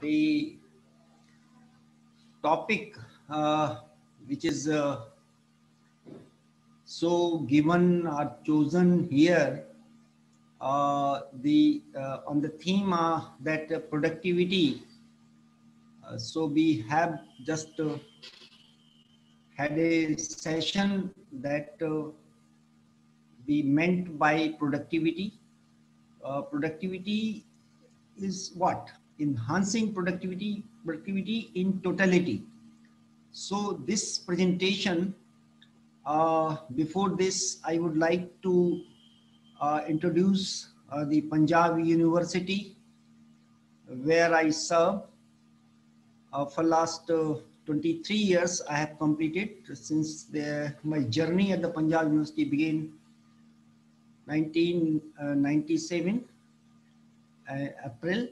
The topic which is so given or chosen here, on the theme that productivity. So we have just had a session that we meant by productivity. Productivity is what? Enhancing productivity in totality. So this presentation, before this, I would like to introduce the Punjab University, where I serve for last 23 years. I have completed since my journey at the Punjab University began 1997 April.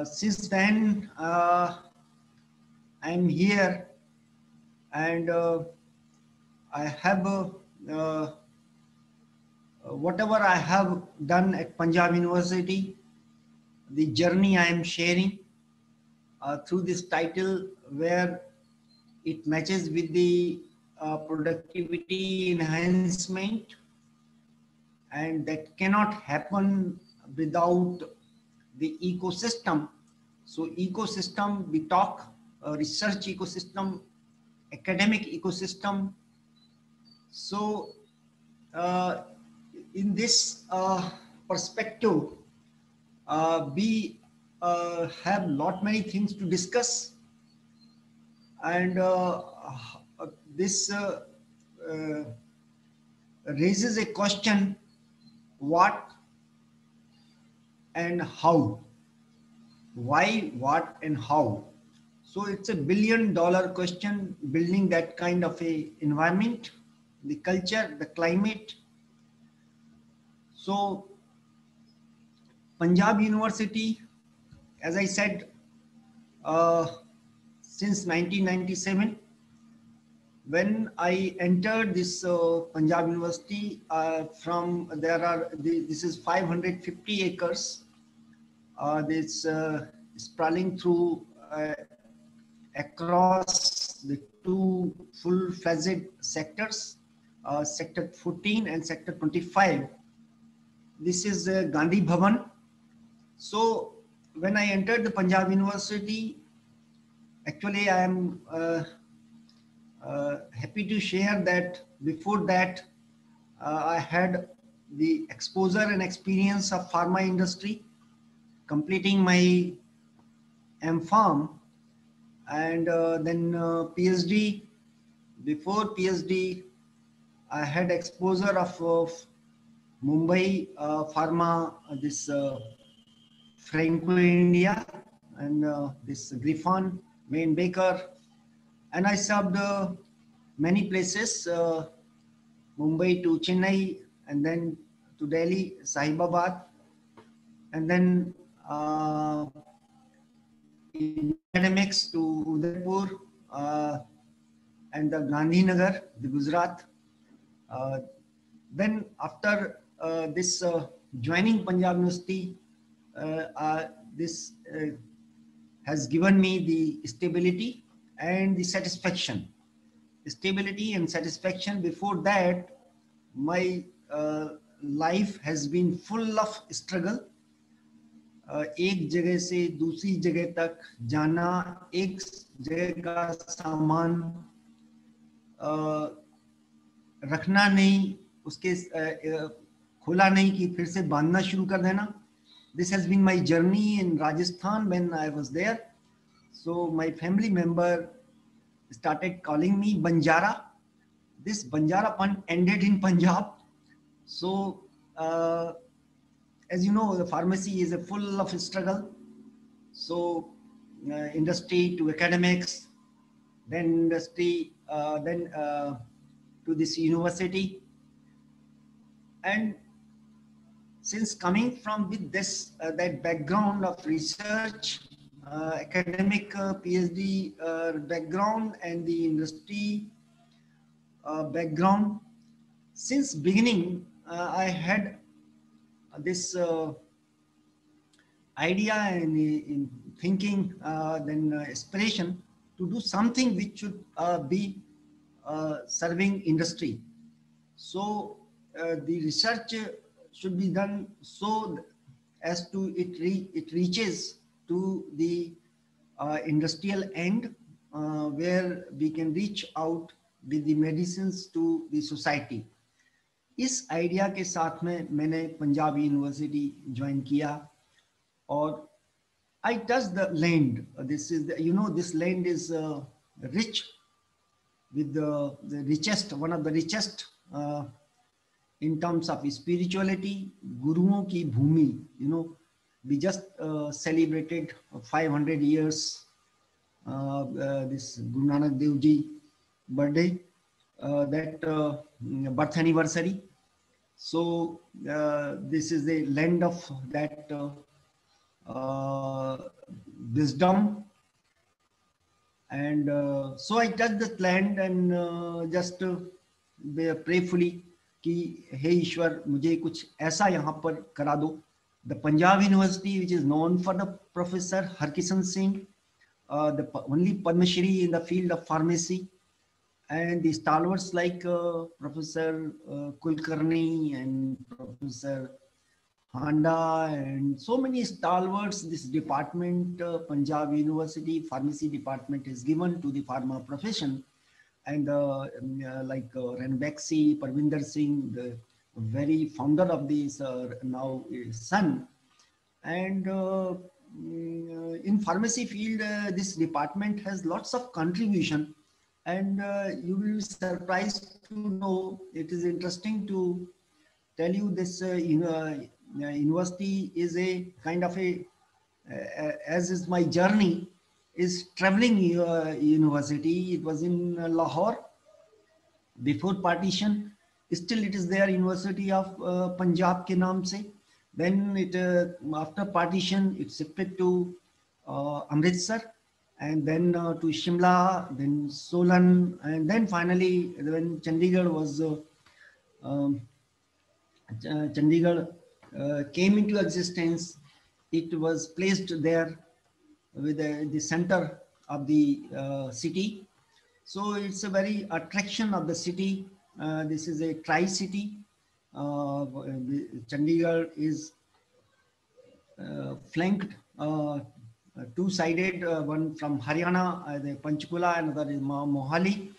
Since then, I'm here, and I have whatever I have done at Punjab University, the journey I am sharing through this title, where it matches with the productivity enhancement, and that cannot happen without the ecosystem. So ecosystem, we talk research ecosystem, academic ecosystem. So in this perspective, we have lot many things to discuss, and this raises a question: what and how? Why, what, and how? So it's $1 billion question, building that kind of a environment, the culture, the climate. So Punjab University, as I said, since 1997, when I entered this Punjab University, this is 550 acres. This sprawling through across the two full-fledged sectors, Sector 14 and Sector 25. This is Gandhi Bhavan. So when I entered the Punjab University, actually I am happy to share that before that I had the exposure and experience of pharma industry, completing my MPharm, and then PhD. Before PhD, I had exposure of Mumbai pharma, this Franco India, and this Griffon, Wayne Baker, and I served many places, Mumbai to Chennai, and then to Delhi, Sahibabad, and then in academics to Udaipur and the Gandhinagar, the Gujarat. Then after this joining Punjab University, this has given me the stability and the satisfaction. Stability and satisfaction. Before that, my life has been full of struggle. एक जगह से दूसरी जगह तक जाना, एक जगह का सामान रखना नहीं, उसके खोला नहीं कि फिर से बांधना शुरू कर देना. This has been my journey in Rajasthan when I was there. So my family member started calling me Banjara. This Banjara pun ended in Punjab. So as you know, the pharmacy is full of struggle. So industry to academics, then industry, then to this university. And since coming from with this that background of research, academic PhD background, and the industry background, since beginning I had this idea thinking, then aspiration to do something which should be serving industry. So the research should be done so as to it reaches to the industrial end, where we can reach out with the medicines to the society. इस idea के साथ में मैंने Punjab university join किया और I touched the land. This is, this land is rich with the richest, one of the richest in terms of spirituality, गुरुओं की भूमि. We just celebrated 500 years this Guru Nanak Dev Ji birthday, that birth anniversary. So this is the land of that wisdom, and so I touched the land and just prayerfully कि हे ईश्वर मुझे कुछ ऐसा यहाँ पर करा दो. The Punjab University, which is known for the Professor Harkishan Singh, the only Padma Shri in the field of pharmacy, and the stalwarts like Professor Kulkarni and Professor Handa and so many stalwarts. This department, Punjab University Pharmacy Department, is given to the pharma profession, and like Ranbexy, Parvinder Singh, the very founder of this now son, and in pharmacy field, this department has lots of contribution, and you will be surprised to know, it is interesting to tell you this university is a kind of a, as is my journey, is traveling university. It was in Lahore before partition. Still it is there, University of Punjab ke naam se. Then it after partition it shifted to Amritsar, and then to Shimla, then Solan, and then finally when Chandigarh was Chandigarh came into existence, it was placed there with the center of the city. So it's a very attraction of the city. This is a tri-city. Chandigarh is flanked two-sided, one from Haryana, the Panchkula, another is Mohali.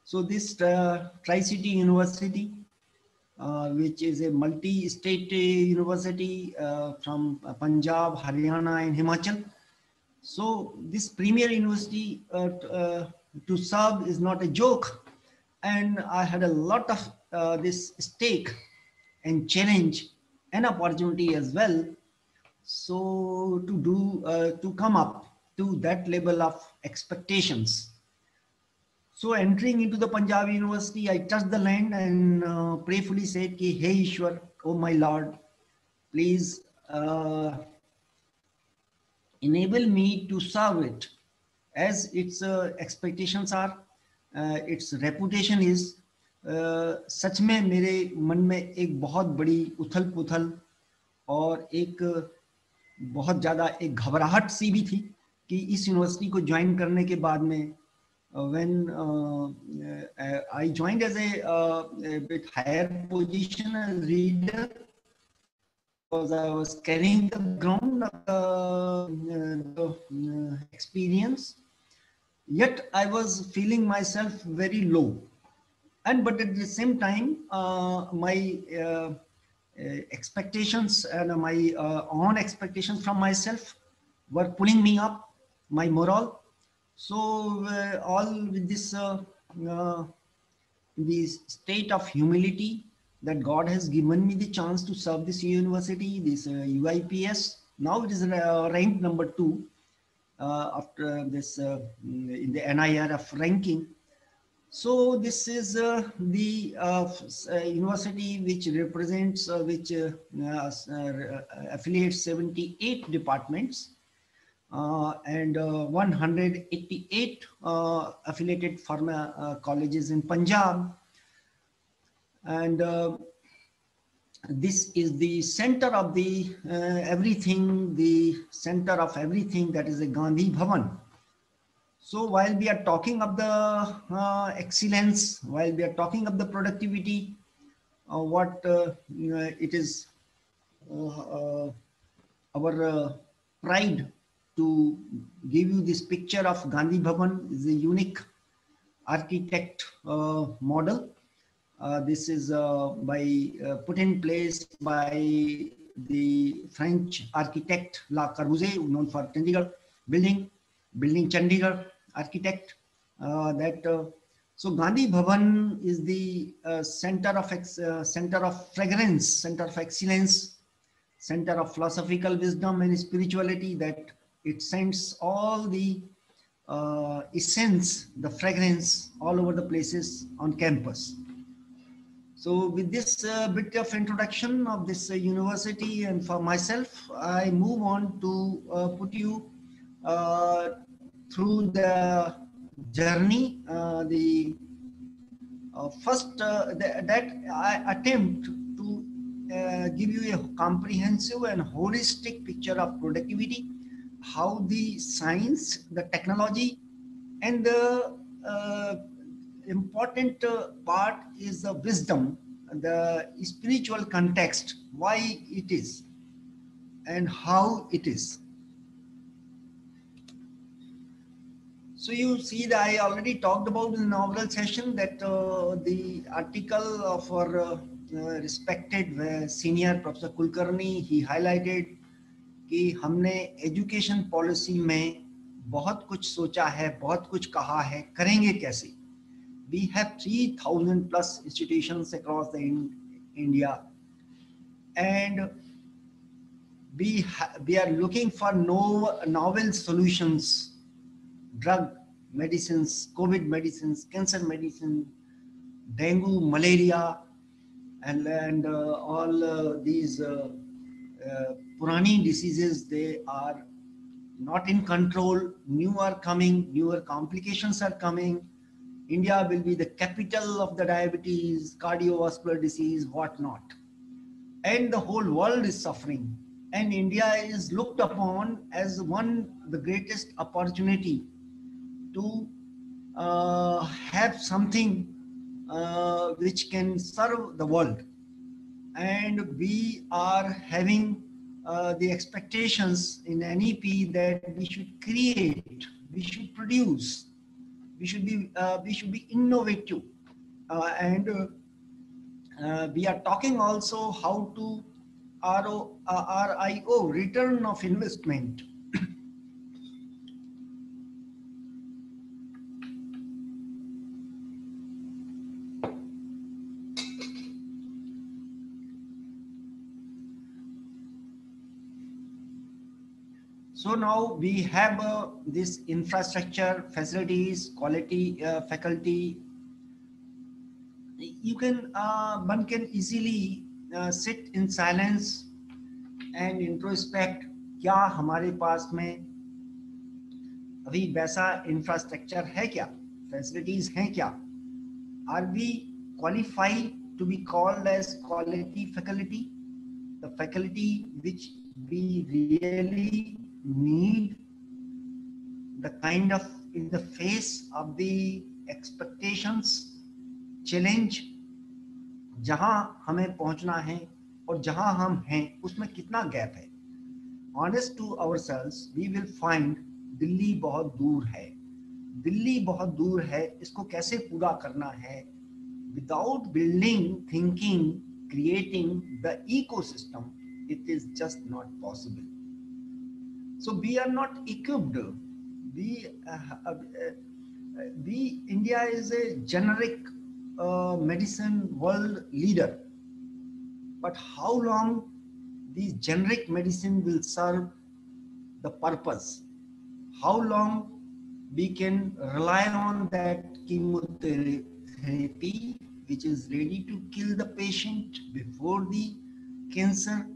So this tri-city university, which is a multi-state university from Punjab, Haryana and Himachal. So this premier university to serve is not a joke, and I had a lot of this stake and challenge and opportunity as well. So to do to come up to that level of expectations. So entering into the Punjab University, I touched the land and prayerfully said, "Ki, Hey Ishwar, oh my Lord, please enable me to serve it as its expectations are, its reputation is." सच में मेरे मन में एक बहुत बड़ी उथल पुथल और एक बहुत ज़्यादा एक घबराहट सी भी थी कि इस यूनिवर्सिटी को ज्वाइन करने के बाद में when I joined as a bit higher position as reader, because I was carrying the ground experience, yet I was feeling myself very low, and but at the same time my expectations and my own expectations from myself were pulling me up, my morale. So all with this the state of humility that God has given me the chance to serve this university, this UIPS. Now it is ranked number 2 after this in the NIRF ranking. So this is the university which represents, which affiliates 78 departments and 188 affiliated pharma colleges in Punjab. And this is the center of the everything, the center of everything, that is a Gandhi Bhavan. So while we are talking of the excellence, while we are talking of the productivity, what it is our pride to give you this picture of Gandhi Bhavan. Is a unique architect model. This is put in place by the French architect Le Corbusier, known for Chandigarh building Chandigarh architect. So Gandhi Bhavan is the center of fragrance, center of excellence, center of philosophical wisdom and spirituality, that it sends all the essence, the fragrance all over the places on campus. So with this bit of introduction of this university and for myself, I move on to put you through the journey, the first that I attempt to give you a comprehensive and holistic picture of productivity, how the science, the technology, and the important part is the wisdom, the spiritual context, why it is and how it is. So you see that I already talked about in the inaugural session that the article of our respected senior Professor Kulkarni, he highlighted कि हमने education policy में बहुत कुछ सोचा है, बहुत कुछ कहा है, करेंगे कैसे. We have 3,000 plus institutions across the India, and we are looking for novel solutions, drug medicines, COVID medicines, cancer medicine, dengue, malaria, and all these purani diseases. They are not in control. New are coming, newer complications are coming. India will be the capital of the diabetes, cardiovascular disease, whatnot. And the whole world is suffering. And India is looked upon as the greatest opportunity to have something which can serve the world. And we are having the expectations in NEP that we should create, we should produce, we should be innovative, and we are talking also how to RIO, return of investment. So now we have this infrastructure, facilities, quality, faculty. One can easily sit in silence and introspect. क्या हमारे पास में अभी वैसा infrastructure है क्या, facilities हैं क्या? Are we qualified to be called as quality faculty, the faculty which we really need, the kind of in the face of the expectations, challenge, जहां हमें पहुंचना है और जहां हम हैं उसमें कितना गैप है? Honest to ourselves, we will find Delhi बहुत दूर है, दिल्ली बहुत दूर है, इसको कैसे पूरा करना है? Without building, thinking, creating the ecosystem, it is just not possible. So we are not equipped. India is a generic medicine world leader, but how long these generic medicine will serve the purpose? How long we can rely on that chemotherapy which is ready to kill the patient before the cancer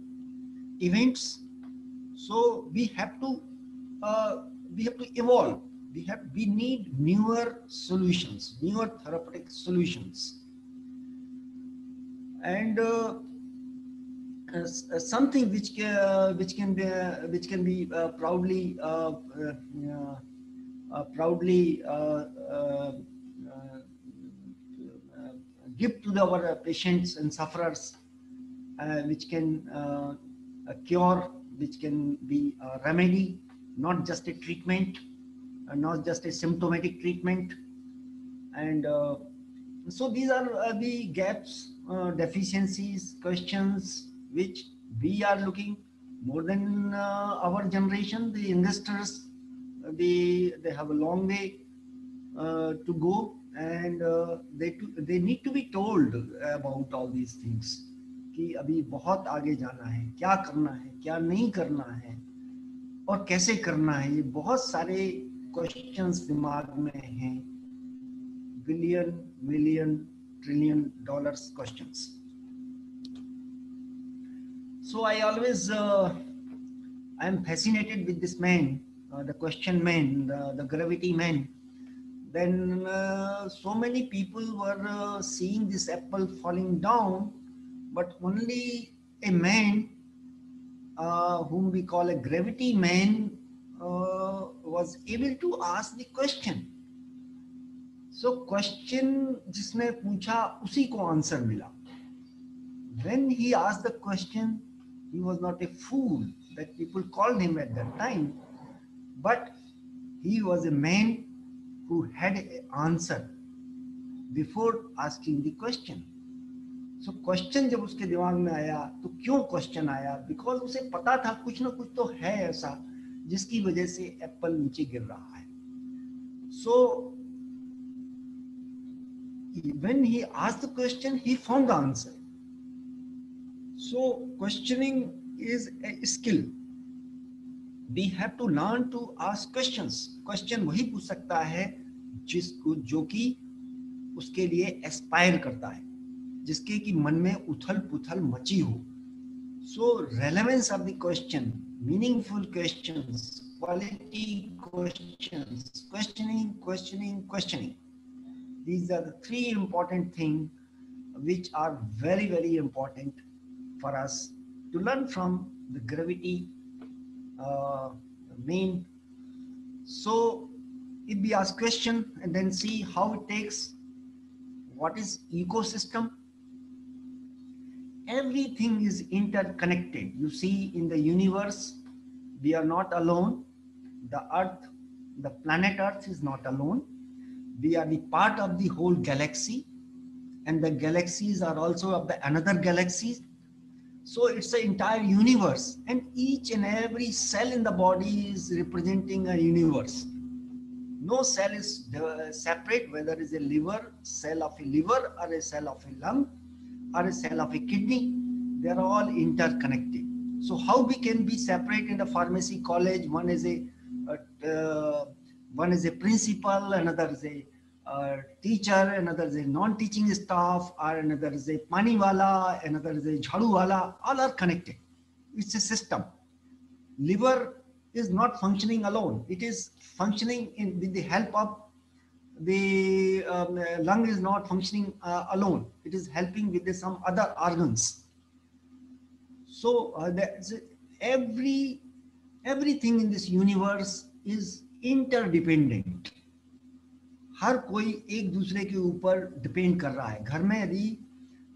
events? So we have to evolve. We need newer solutions, newer therapeutic solutions. And something which can be proudly give to our patients and sufferers, which can cure, which can be a remedy, not just a treatment, not just a symptomatic treatment. And so these are the gaps, deficiencies, questions which we are looking more than our generation. The youngsters, they have a long way to go, and they need to be told about all these things कि अभी बहुत आगे जाना है, क्या करना है, क्या नहीं करना है और कैसे करना है. ये बहुत सारे क्वेश्चंस दिमाग में हैं, billion, million, trillion dollars questions. So I always I am fascinated with this man, the question man, the gravity man. Then so many people were seeing this apple falling down, but only a man whom we call a gravity man was able to ask the question. So question जिसने पूछा उसी को answer मिला. When he asked the question, he was not a fool that people called him at that time, but he was a man who had an answer before asking the question. So question जब उसके दिमाग में आया तो क्यों question आया? Because उसे पता था कुछ ना कुछ तो है ऐसा जिसकी वजह से एप्पल नीचे गिर रहा है. So when he asked the question, he found the answer. So questioning is a skill. We have to learn to ask questions. Question वही पूछ सकता है जिसको जो कि उसके लिए aspire करता है, जिसके कि मन में उथल पुथल मची हो. So relevance of the question, meaningful questions, quality questions, questioning. These are the three important things which are very, very important for us to learn from the gravity main. So if we ask question and then see how it takes, what is ecosystem? Everything is interconnected. You see in the universe, we are not alone. The earth, the planet earth is not alone. We are the part of the whole galaxy, and the galaxies are also of the another galaxies. So it's an entire universe, and each and every cell in the body is representing a universe. No cell is separate, whether it's a liver, cell of a liver, or a cell of a lung, or a cell of a kidney. They are all interconnected. So how we can be separate in the pharmacy college? One is a principal, another is a teacher, another is a non-teaching staff, or another is a pani wala, another is a jhadu wala. All are connected. It's a system. Liver is not functioning alone. It is functioning with the help of the lung is not functioning alone. It is helping with some other organs. So everything in this universe is interdependent. हर कोई एक दूसरे के ऊपर depend कर रहा है. घर में यदि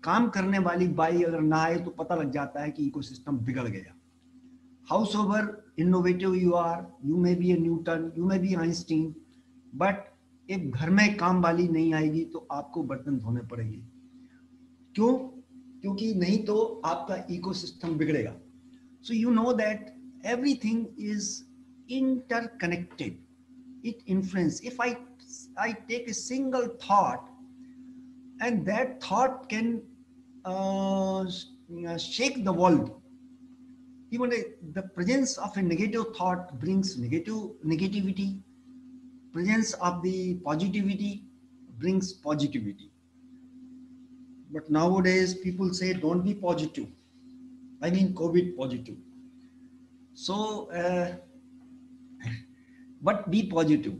काम करने वाली बाई अगर ना आए तो पता लग जाता है कि इकोसिस्टम बिगड़ गया. Howsoever innovative you are, you may be a Newton, you may be Einstein, but एक घर में काम वाली नहीं आएगी तो आपको बर्तन धोने पड़ेंगे. क्यों? क्योंकि नहीं तो आपका इकोसिस्टम बिगड़ेगा. So you know that everything is interconnected. It influences. If I take a single thought, and that thought can shake the world. Even the presence of a negative thought brings negativity. Presence of the positivity brings positivity. But nowadays people say don't be positive. I mean COVID positive. So, but be positive,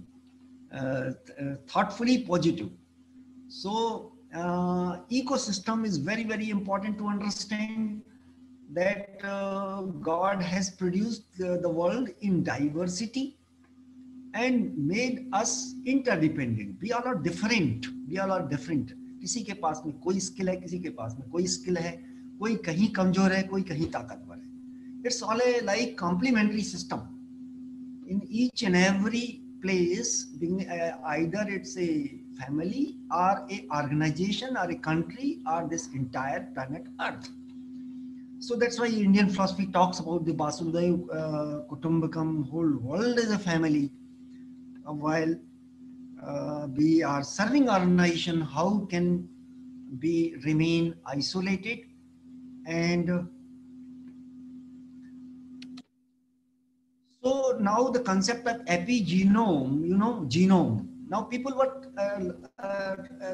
thoughtfully positive. So ecosystem is very, very important to understand. that God has produced the world in diversity and made us interdependent. We all are different. We all are different. किसी के पास में कोई skill है, किसी के पास में कोई skill है, कोई कहीं कमजोर है, कोई कहीं ताकतवर है. It's all a like complementary system. In each and every place, being either it's a family or a organization or a country or this entire planet Earth. So that's why Indian philosophy talks about the Vasudhaiva Kutumbakam, whole world is a family. While we are serving our nation, how can we remain isolated? And so now the concept of epigenome, you know, genome. Now people were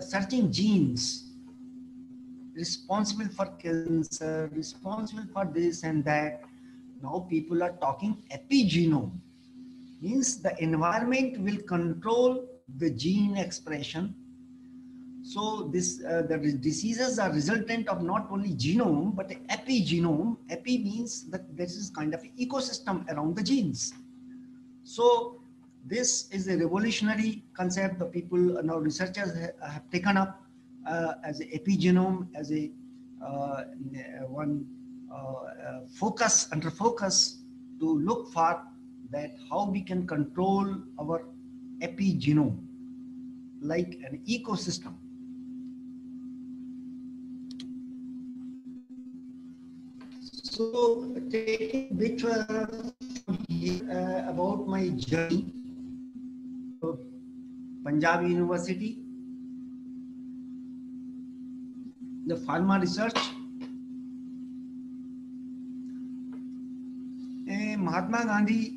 searching genes responsible for cancer, responsible for this and that. Now people are talking epigenome. Means the environment will control the gene expression. So this the diseases are resultant of not only genome but epigenome. Epi means that this is kind of an ecosystem around the genes. So this is a revolutionary concept. The people now researchers have taken up as an epigenome, as a focus under focus to look for that how we can control our epigenome like an ecosystem. So taking bit about my journey, Punjab University, the pharma research, Mahatma Gandhi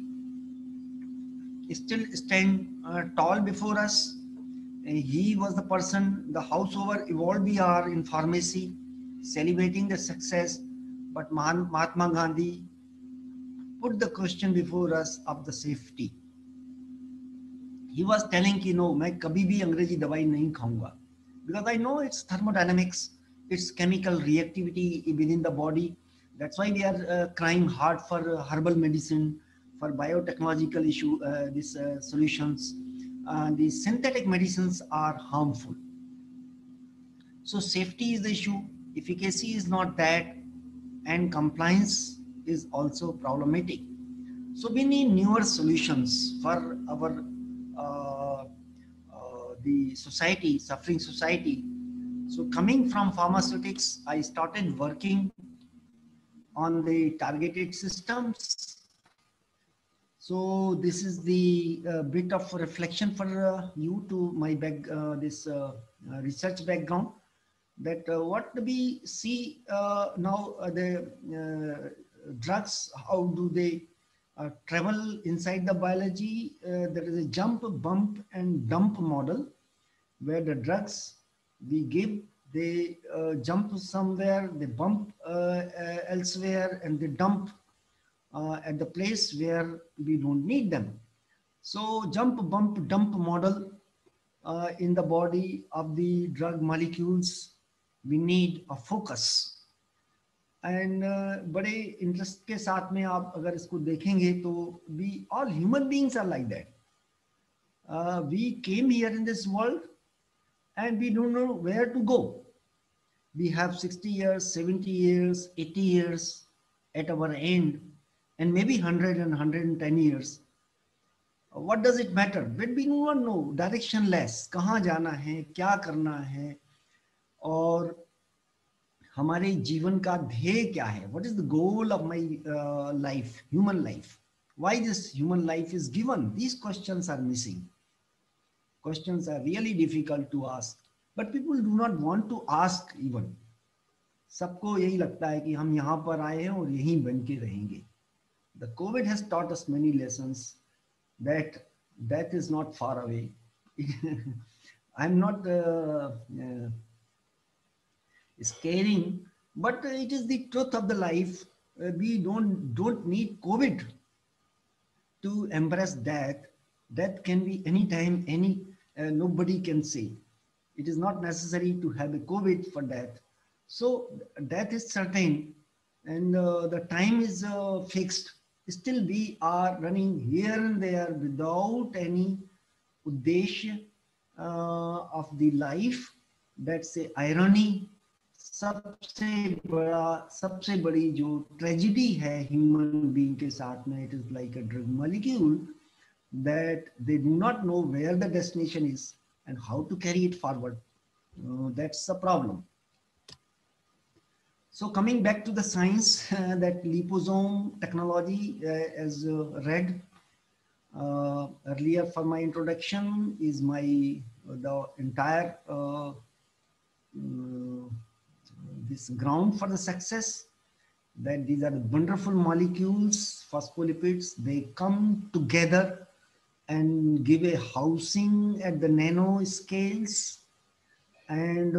still stand tall before us. He was the person, the howsoever evolved we are in pharmacy, celebrating the success, but Mahatma Gandhi put the question before us of the safety. He was telling कि no, मैं कभी भी अंग्रेजी दवाई नहीं खाऊंगा, because I know its thermodynamics, its chemical reactivity within the body. That's why we are crying hard for herbal medicine, for biotechnological solutions. The synthetic medicines are harmful. So safety is the issue, efficacy is not that, and compliance is also problematic. So we need newer solutions for our the society, suffering society. So coming from pharmaceutics, I started working on the targeted systems. So this is the bit of reflection for you to my research background, that what we see now, the drugs, how do they travel inside the biology. There is a jump, bump and dump model where the drugs we give, they jump somewhere, they bump elsewhere, and they dump at the place where we don't need them. So jump, bump, dump model in the body of the drug molecules, we need a focus. And बड़े interest के साथ में आप अगर इसको देखेंगे तो we all human beings are like that. We came here in this world and we don't know where to go. We have 60 years, 70 years, 80 years at our end, and maybe 100 and 110 years. What does it matter? But we do not know, directionless, कहाँ जाना है, क्या करना है, और हमारे जीवन का ध्येय क्या है? What is the goal of my life, human life? Why this human life is given? These questions are missing. Questions are really difficult to ask, but people do not want to ask even. सबको यही लगता है कि हम यहाँ पर आए हैं और यहीं बन के रहेंगे. The COVID has taught us many lessons that death is not far away. I'm not scaring, but it is the truth of the life. We don't need COVID to embrace death. Death can be anytime, nobody can say. It is not necessary to have a COVID for death. So death is certain, and the time is fixed. Still, we are running here and there without any उद्देश्य of the life. That's a irony. सबसे बड़ी जो tragedy है human being के साथ में, it is like a drug molecule that they do not know where the destination is and how to carry it forward. That's the problem. So coming back to the science, that liposome technology, as read earlier for my introduction, is the entire this ground for the success. That these are the wonderful molecules, phospholipids. They come together and give a housing at the nano scales, and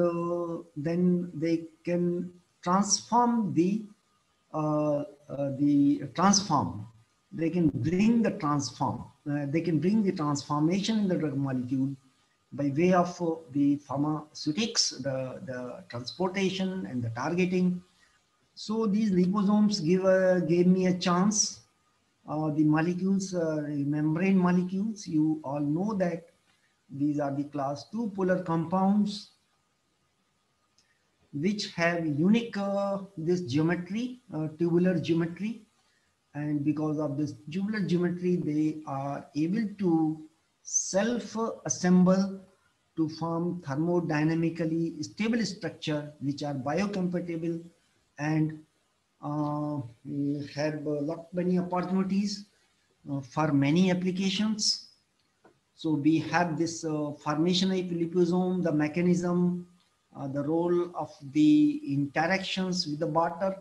then they can transform transform. They can bring the they can bring the transformation in the drug molecule by way of the pharmaceutics, the transportation and the targeting. So these liposomes gave me a chance. The molecules, membrane molecules, you all know that these are the class 2 polar compounds which have unique this geometry, tubular geometry, and because of this tubular geometry, they are able to self-assemble to form thermodynamically stable structure which are biocompatible and have many opportunities for many applications. So we have this formation of liposome, the mechanism, the role of the interactions with the water,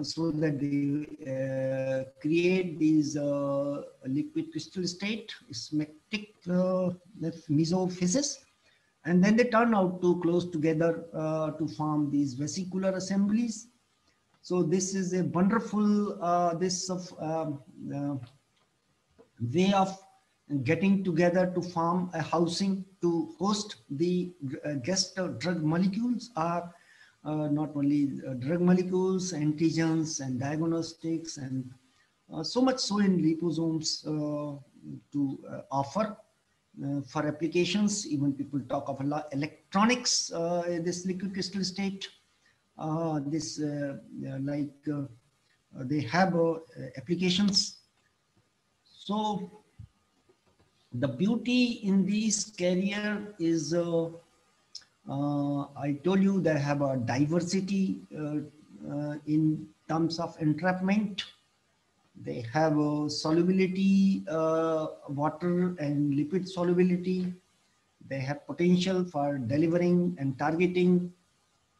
so that they create these liquid crystal state, smectic mesophysis, and then they turn out to close together to form these vesicular assemblies. So this is a wonderful way of getting together to form a housing to host the guest drug molecules, are not only drug molecules, antigens and diagnostics, and so much so in liposomes to offer for applications. Even people talk of electronics, this liquid crystal state, they have applications. So the beauty in this carrier is I told you they have a diversity in terms of entrapment. They have a solubility, water and lipid solubility. They have potential for delivering and targeting.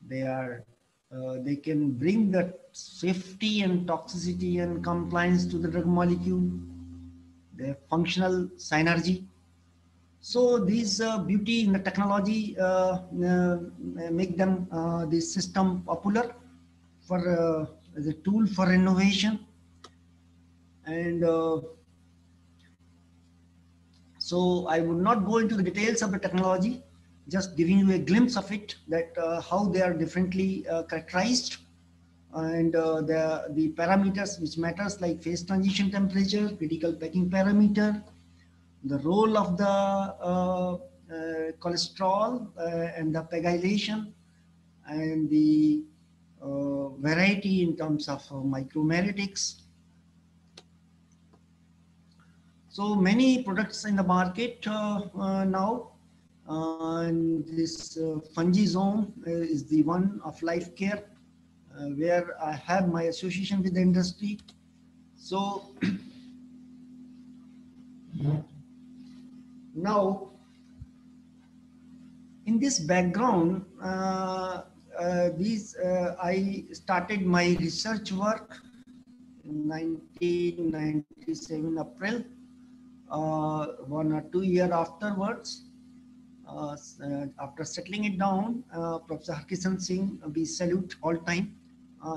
They can bring the safety and toxicity and compliance to the drug molecule. They have functional synergy. So these beauty in the technology make them this system popular for as a tool for innovation. And so I would not go into the details of the technology, just giving you a glimpse of it, that how they are differently characterized, and the parameters which matters, like phase transition temperature, critical packing parameter, the role of the cholesterol and the pegylation, and the variety in terms of micromeritics. So many products in the market now, and this Fungizome is the one of Life Care, where I have my association with the industry. So now, in this background, I started my research work in 1997 April, 1 or 2 years afterwards. After settling it down, Professor Harkishan Singh, we salute all time.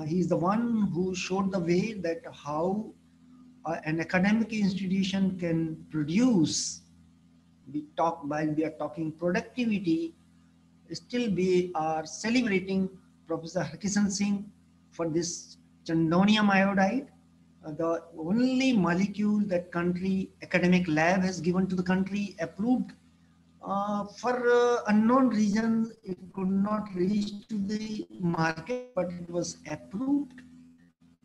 He is the one who showed the way that how an academic institution can produce. While we are talking productivity, still we are celebrating Professor Harkishan Singh for this chandonium iodide, the only molecule that country academic lab has given to the country, approved. For unknown reasons, it could not reach to the market, but it was approved.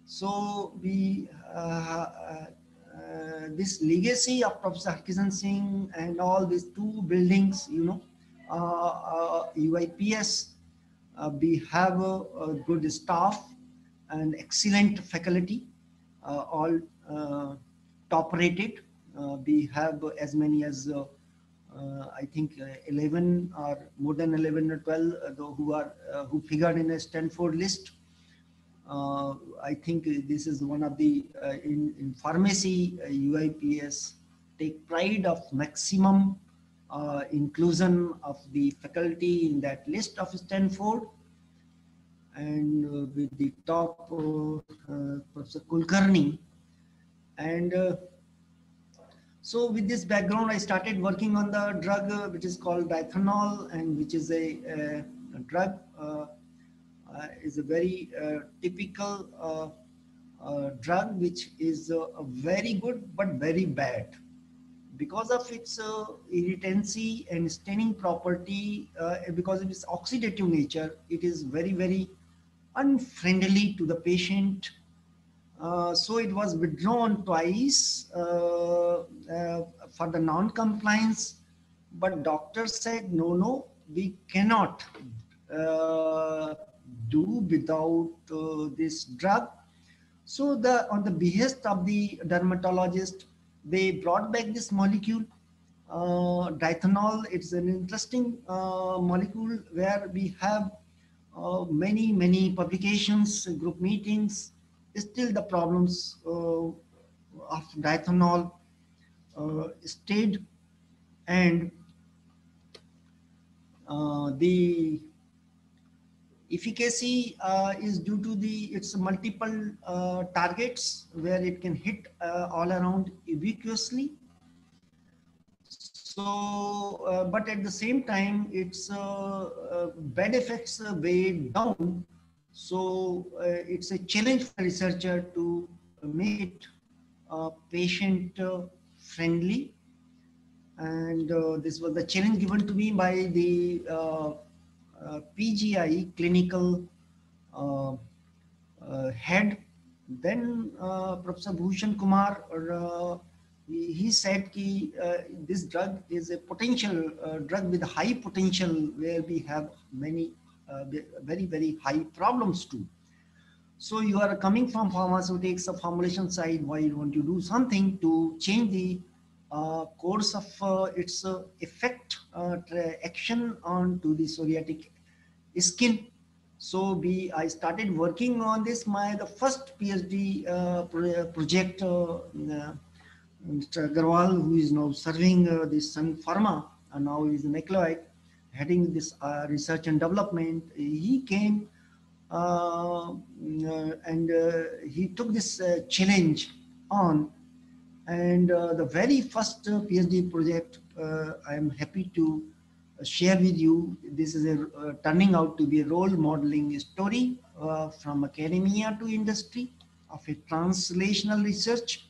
So we this legacy of Professor Harkishan Singh and all these two buildings, you know, UIPS, we have a good staff and excellent faculty, all top rated. We have as many as I think 11 or more than 11 or 12 who figured in a Stanford list. I think this is one of the in pharmacy UIPS take pride of maximum inclusion of the faculty in that list of Stanford, and with the top Professor Kulkarni. And so with this background, I started working on the drug which is called Diethanol, and which is a drug is a very typical drug which is very good but very bad. Because of its irritancy and staining property, because of its oxidative nature, it is very, very unfriendly to the patient. So it was withdrawn twice for the non-compliance, but doctor said, no, we cannot do without this drug. So on the behest of the dermatologist, they brought back this molecule, Diethanol. It's an interesting molecule where we have many publications, group meetings. Still the problems of Diethanol stayed, and the efficacy is due to its multiple targets where it can hit all around ubiquitously. So, but at the same time, its bad effects weigh down. So it's a challenge for a researcher to make it patient friendly. And this was the challenge given to me by the PGI clinical head. Then Professor Bhushan Kumar, he said that this drug is a potential drug with high potential, where we have many very high problems too. So you are coming from pharmaceutics, the formulation side. Why don't you do something to change the course of its effect action onto the psoriatic skin? So I started working on this. The first PhD project, Mr. Agarwal, who is now serving this Sun Pharma, and now is in Macleod, heading this research and development. He came and he took this challenge on. And the very first PhD project, I am happy to share with you. This is turning out to be a role modeling story from academia to industry of a translational research.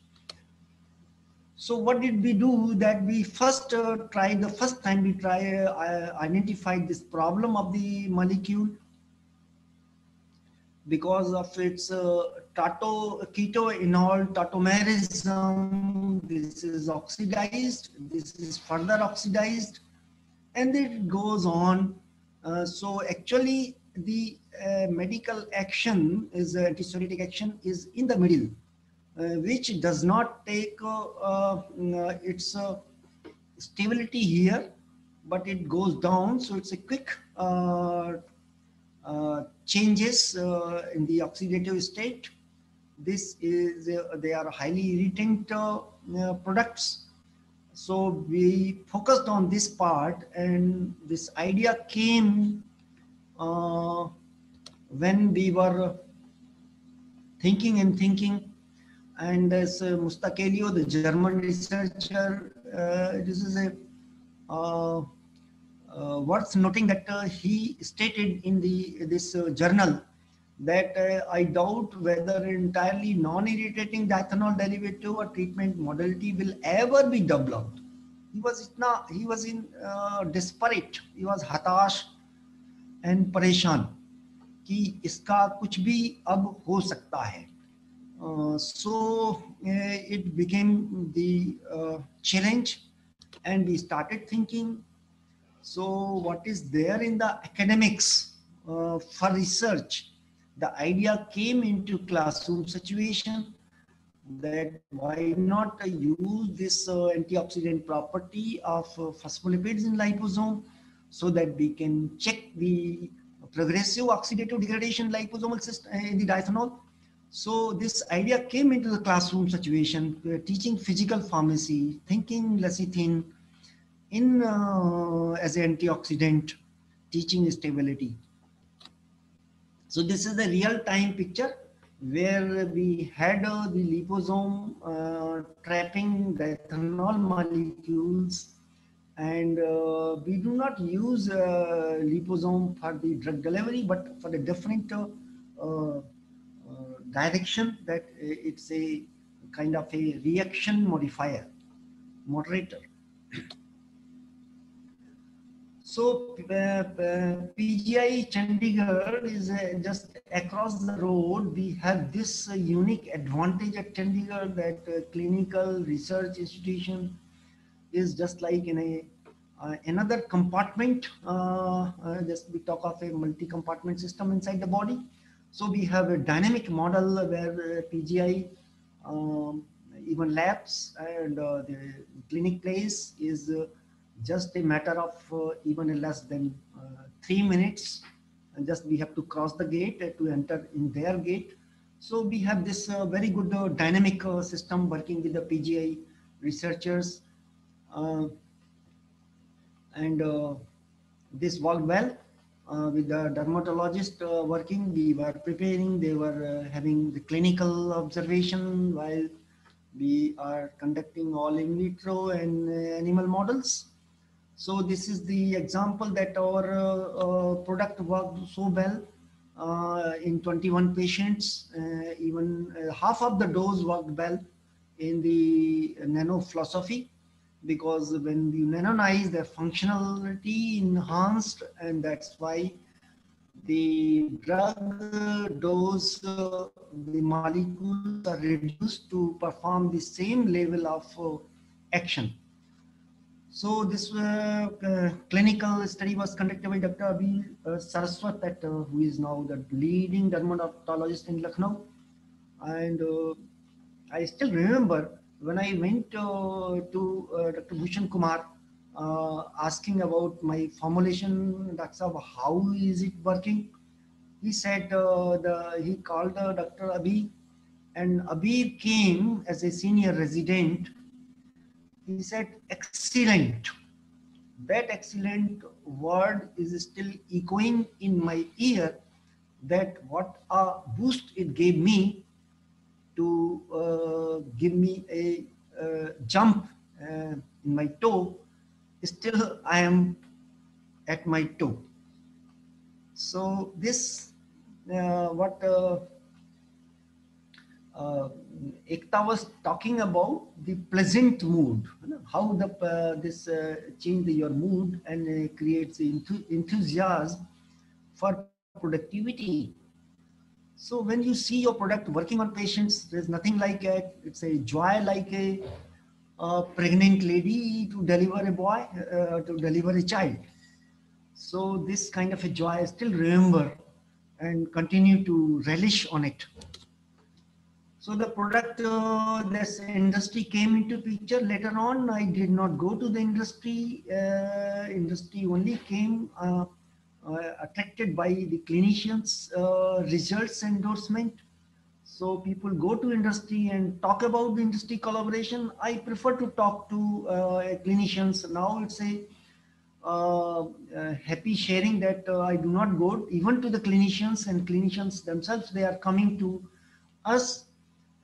So what did we do? That we first identified this problem of the molecule because of its ketoenol tautomerism. This is oxidized, this is further oxidized, and it goes on. So actually the medical action is antipsoriatic action is in the middle, which does not take its stability here, but it goes down. So it's a quick changes in the oxidative state. This is they are highly irritant products. So we focused on this part, and this idea came when we were thinking, and as Mustaq Elio, the German researcher, this is a worth noting that he stated in this journal that I doubt whether entirely non-irritating diethanol derivative or treatment modality will ever be developed. He was in desperate, he was hatash and परेशान कि इसका कुछ भी अब हो सकता है. So it became the challenge, and we started thinking, so what is there in the academics for research? The idea came into classroom situation that why not use this antioxidant property of phospholipids in liposome, so that we can check the progressive oxidative degradation liposomal system in the diethanol. So this idea came into the classroom situation, teaching physical pharmacy, thinking lecithin in as an antioxidant, teaching stability. So this is the real-time picture where we had the liposome trapping the ethanol molecules, and we do not use liposome for the drug delivery, but for the different direction, that it's a kind of a reaction modifier, moderator. So PGI Chandigarh is just across the road. We have this unique advantage at Chandigarh, that clinical research institution is just like in a another compartment. Just we talk of a multi-compartment system inside the body. So we have a dynamic model where PGI, even labs and the clinic place is just a matter of even less than 3 minutes, and just we have to cross the gate to enter in their gate. So we have this very good dynamic system working with the PGI researchers, and this worked well with the dermatologist working. We were preparing, they were having the clinical observation while we are conducting all in vitro and animal models. So this is the example that our product worked so well in 21 patients. Even half of the dose worked well in the nano philosophy, because when you nanonize, the functionality enhanced, and that's why the drug dose, the molecules are reduced to perform the same level of action. So this clinical study was conducted by Dr. Abhi Saraswat, who is now the leading dermatologist in Lucknow. And I still remember when I went to Dr. Bhushan Kumar asking about my formulation, Dr. Saab, how is it working? He said he called Dr. Abhi, and Abhi came as a senior resident. He said, excellent. That excellent word is still echoing in my ear, that what a boost it gave me to give me a jump in my toe. Still I am at my toe. So this what Ekta was talking about, the pleasant mood, how this change your mood and creates enthusiasm for productivity. So when you see your product working on patients, there's nothing like it. It's a joy, like a pregnant lady to deliver a boy, to deliver a child. So this kind of a joy I still remember and continue to relish on it. So the product, this industry came into picture later on. I did not go to the industry. Industry only came attracted by the clinicians' results endorsement. So people go to industry and talk about the industry collaboration. I prefer to talk to clinicians. Now it's a happy sharing that I do not go even to the clinicians, and clinicians themselves, they are coming to us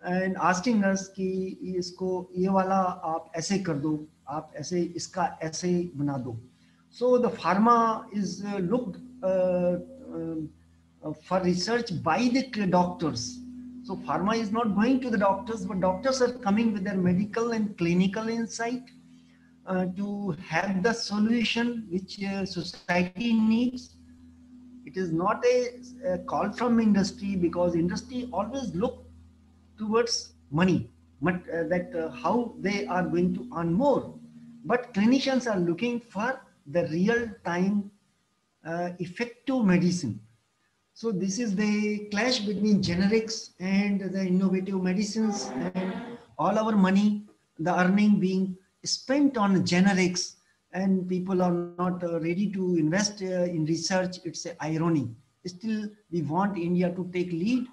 and asking us कि इसको ये वाला आप ऐसे कर दो, आप ऐसे इसका ऐसे बना दो. So the pharma is looked for research by the doctors. So pharma is not going to the doctors, but doctors are coming with their medical and clinical insight to have the solution which society needs. It is not a call from industry, because industry always look towards money, but how they are going to earn more. But clinicians are looking for the real time effective medicine. So this is the clash between generics and the innovative medicines, and all our money, the earning being spent on generics, and people are not ready to invest in research. It's a irony. Still, we want India to take lead.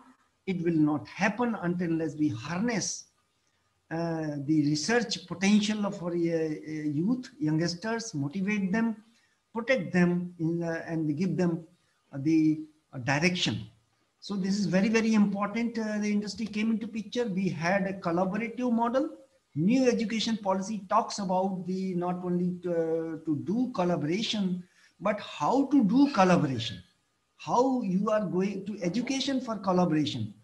It will not happen until unless we harness the research potential of our youth, youngsters, motivate them, protect them, and give them the direction. So this is very, very important. The industry came into picture. We had a collaborative model. New education policy talks about the not only to do collaboration, but how to do collaboration. How you are going to education for collaboration.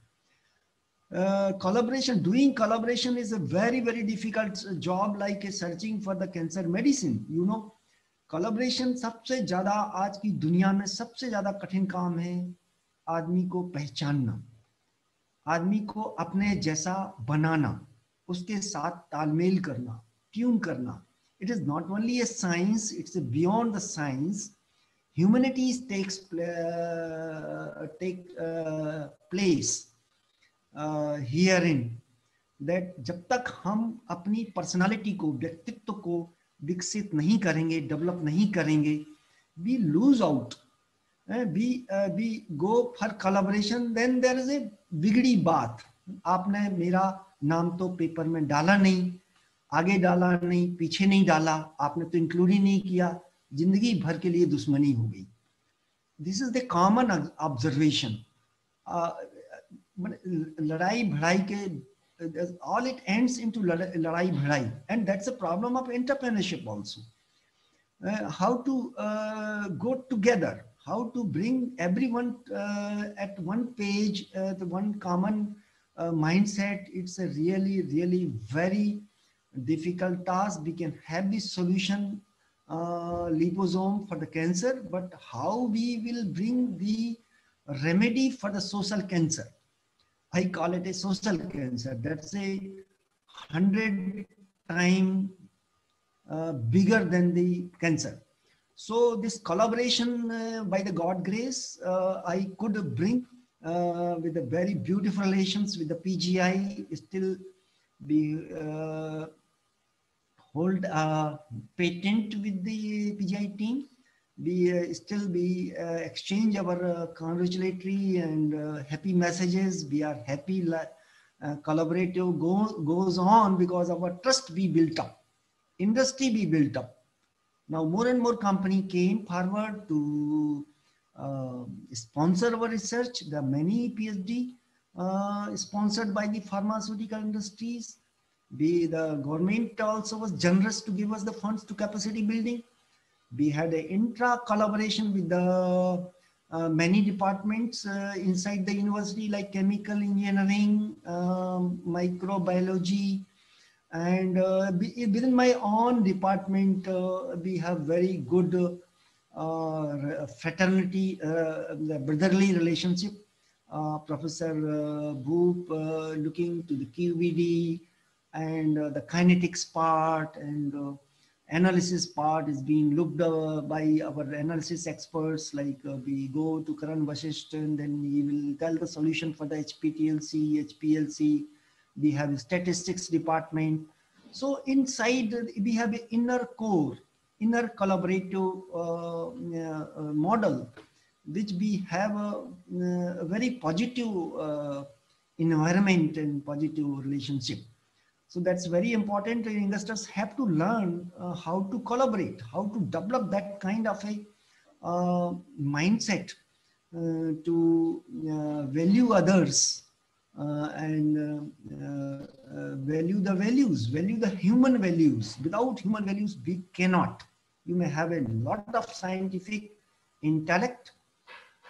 Doing collaboration is a very, very difficult job, like searching for the cancer medicine. You know, collaboration सबसे ज़्यादा आज की दुनिया में सबसे ज़्यादा कठिन काम है आदमी को पहचानना, आदमी को अपने जैसा बनाना, उसके साथ तालमेल करना, ट्यून करना. It is not only a science, it's beyond the science. Humanity takes place herein, that जब तक हम अपनी पर्सनालिटी को, व्यक्तित्व को विकसित नहीं करेंगे, डेवलप नहीं करेंगे, we lose out. We go for collaboration, then there is a बिगड़ी बात. आपने मेरा नाम तो पेपर में डाला नहीं, आगे डाला नहीं, पीछे नहीं डाला, आपने तो इंक्लूड ही नहीं किया, जिंदगी भर के लिए दुश्मनी हो गई. This is the common observation. लड़ाई भड़ाई के, all it ends into लड़ाई भड़ाई, and that's a problem of entrepreneurship also. How to go together, how to bring everyone at one page, the one common mindset. It's a really, really very difficult task. We can have the solution, liposome for the cancer, but how we will bring the remedy for the social cancer? I call it a social cancer. That's a 100 times bigger than the cancer. So this collaboration, by the God grace, I could bring with the very beautiful relations with the PGI. Still we hold a patent with the PGI team. We still exchange our congratulatory and happy messages. We are happy, collaborative goes on because our trust we built up, industry we built up. Now more and more company came forward to sponsor our research. There are many PhD sponsored by the pharmaceutical industries. The government also was generous to give us the funds to capacity building. We had an intra collaboration with the many departments inside the university, like chemical engineering, microbiology, and within my own department, we have very good fraternity, brotherly relationship. Professor Bhoop looking to the QVD and the kinetics part, and analysis part is being looked by our analysis experts. Like we go to Karan Vashisht, and then he will tell the solution for the HPTLC, HPLC. We have a statistics department. So inside we have an inner core, inner collaborative model, which we have a very positive environment and positive relationship. So that's very important. Investors have to learn how to collaborate, how to develop that kind of a mindset to value others and value the values, value the human values. Without human values, we cannot. You may have a lot of scientific intellect,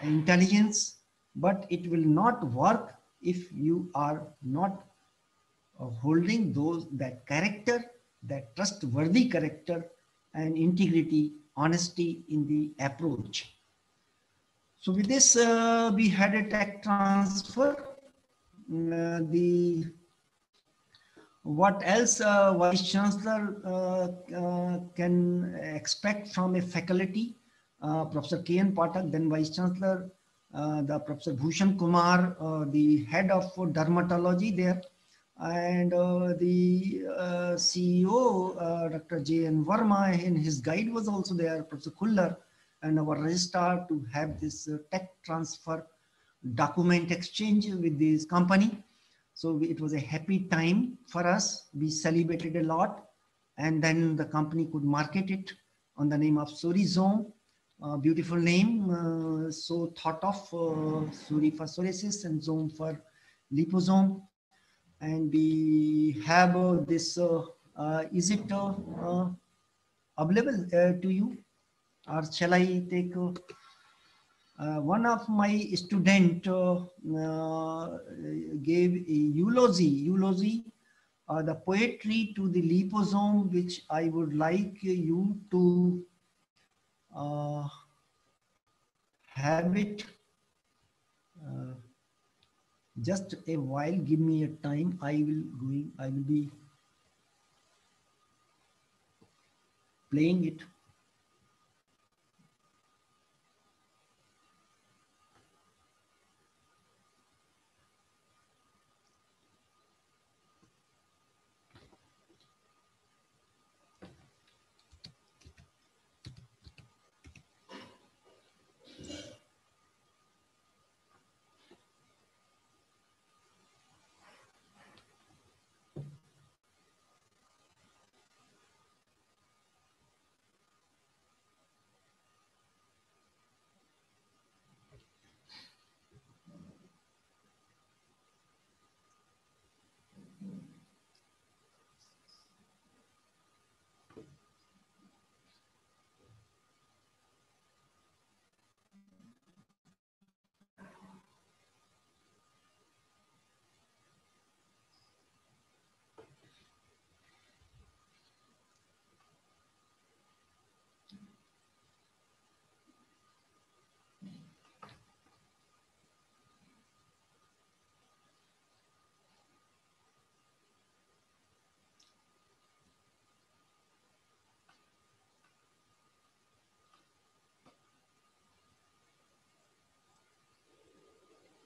intelligence, but it will not work if you are not holding that character, that trustworthy character and integrity, honesty in the approach. So with this, we had a tech transfer. The what else Vice Chancellor can expect from a faculty? Professor K.N. Pathak, then Vice Chancellor, the Professor Bhushan Kumar, the head of dermatology there, and the CEO, Dr. J.N. Verma, and his guide was also there, Professor Kullar, and our registrar, to have this tech transfer document exchange with this company. So it was a happy time for us. We celebrated a lot, and then the company could market it on the name of Sorizome. Beautiful name, so thought of, Suri for psoriasis and Zome for liposome. And we have this, is it available to you, or shall I take? One of my student gave a eulogy, the poetry to the liposome, which I would like you to have it. Just a while, give me a time. I will be playing it.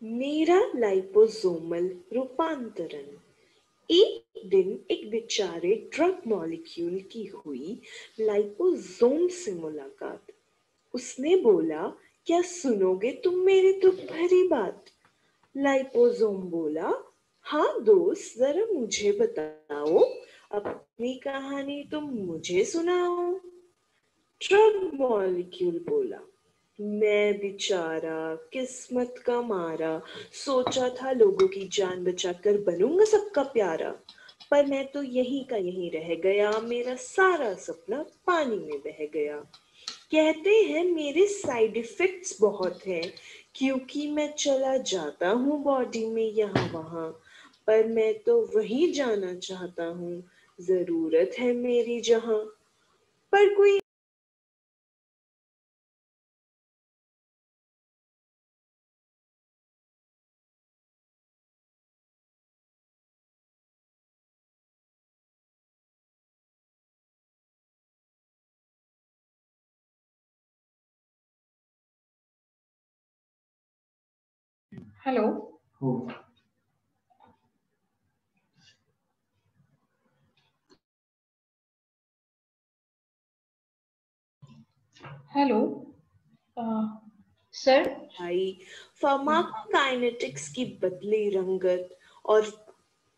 मेरा liposomal रूपांतरण। एक दिन एक बेचारे drug molecule की हुई liposome से मुलाकात। उसने बोला, क्या सुनोगे तुम मेरी दुख भरी बात? लाइपोसोम बोला, हाँ दोस्त, जरा मुझे बताओ, अपनी कहानी तुम मुझे सुनाओ। ड्रग मॉलिक्यूल बोला, मैं बेचारा किस्मत का मारा, सोचा था लोगों की जान बचाकर बनूंगा सबका प्यारा, पर मैं तो यहीं का यहीं रह गया, मेरा सारा सपना पानी में बह गया। कहते हैं मेरे साइड इफेक्ट्स बहुत हैं, क्योंकि मैं चला जाता हूँ बॉडी में यहाँ वहाँ, पर मैं तो वहीं जाना चाहता हूँ, जरूरत है मेरी जहाँ। पर कोई हेलो। Hello sir. भाई फार्माकोकाइनेटिक्स की बदली रंगत, और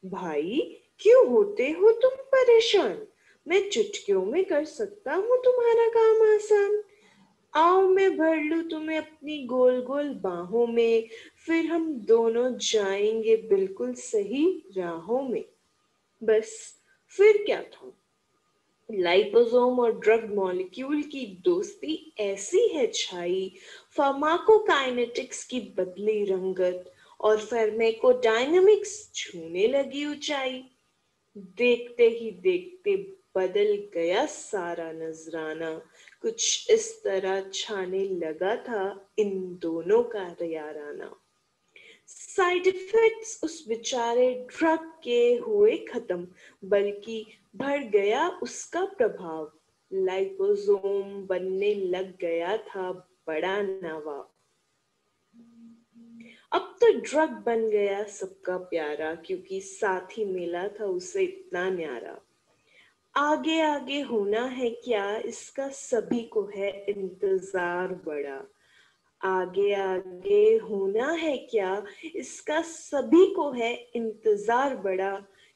भाई क्यों होते हो तुम परेशान? मैं चुटकियों में कर सकता हूँ तुम्हारा काम आसान। आओ मैं भर लूं तुम्हें अपनी गोल गोल बाहों में, फिर हम दोनों जाएंगे बिल्कुल सही राहों में। बस फिर क्या था, लाइपोसोम और ड्रग मॉलिक्यूल की दोस्ती ऐसी है छाई, फार्माकोकाइनेटिक्स की बदली रंगत और फार्माकोडायनामिक्स छूने लगी ऊंचाई। देखते ही देखते बदल गया सारा नजराना, कुछ इस तरह छाने लगा था इन दोनों का याराना। साइड इफेक्ट्स उस बेचारे ड्रग के हुए खत्म, बल्कि बढ़ गया उसका प्रभाव। लाइपोसोम बनने लग गया था बड़ा नवा। अब तो ड्रग बन गया सबका प्यारा, क्योंकि साथ ही मिला था उसे इतना न्यारा। आगे आगे होना है क्या, इसका सभी को है इंतजार बड़ा। आगे आगे होना है क्या, इसका सभी को है इंतजार बड़ा,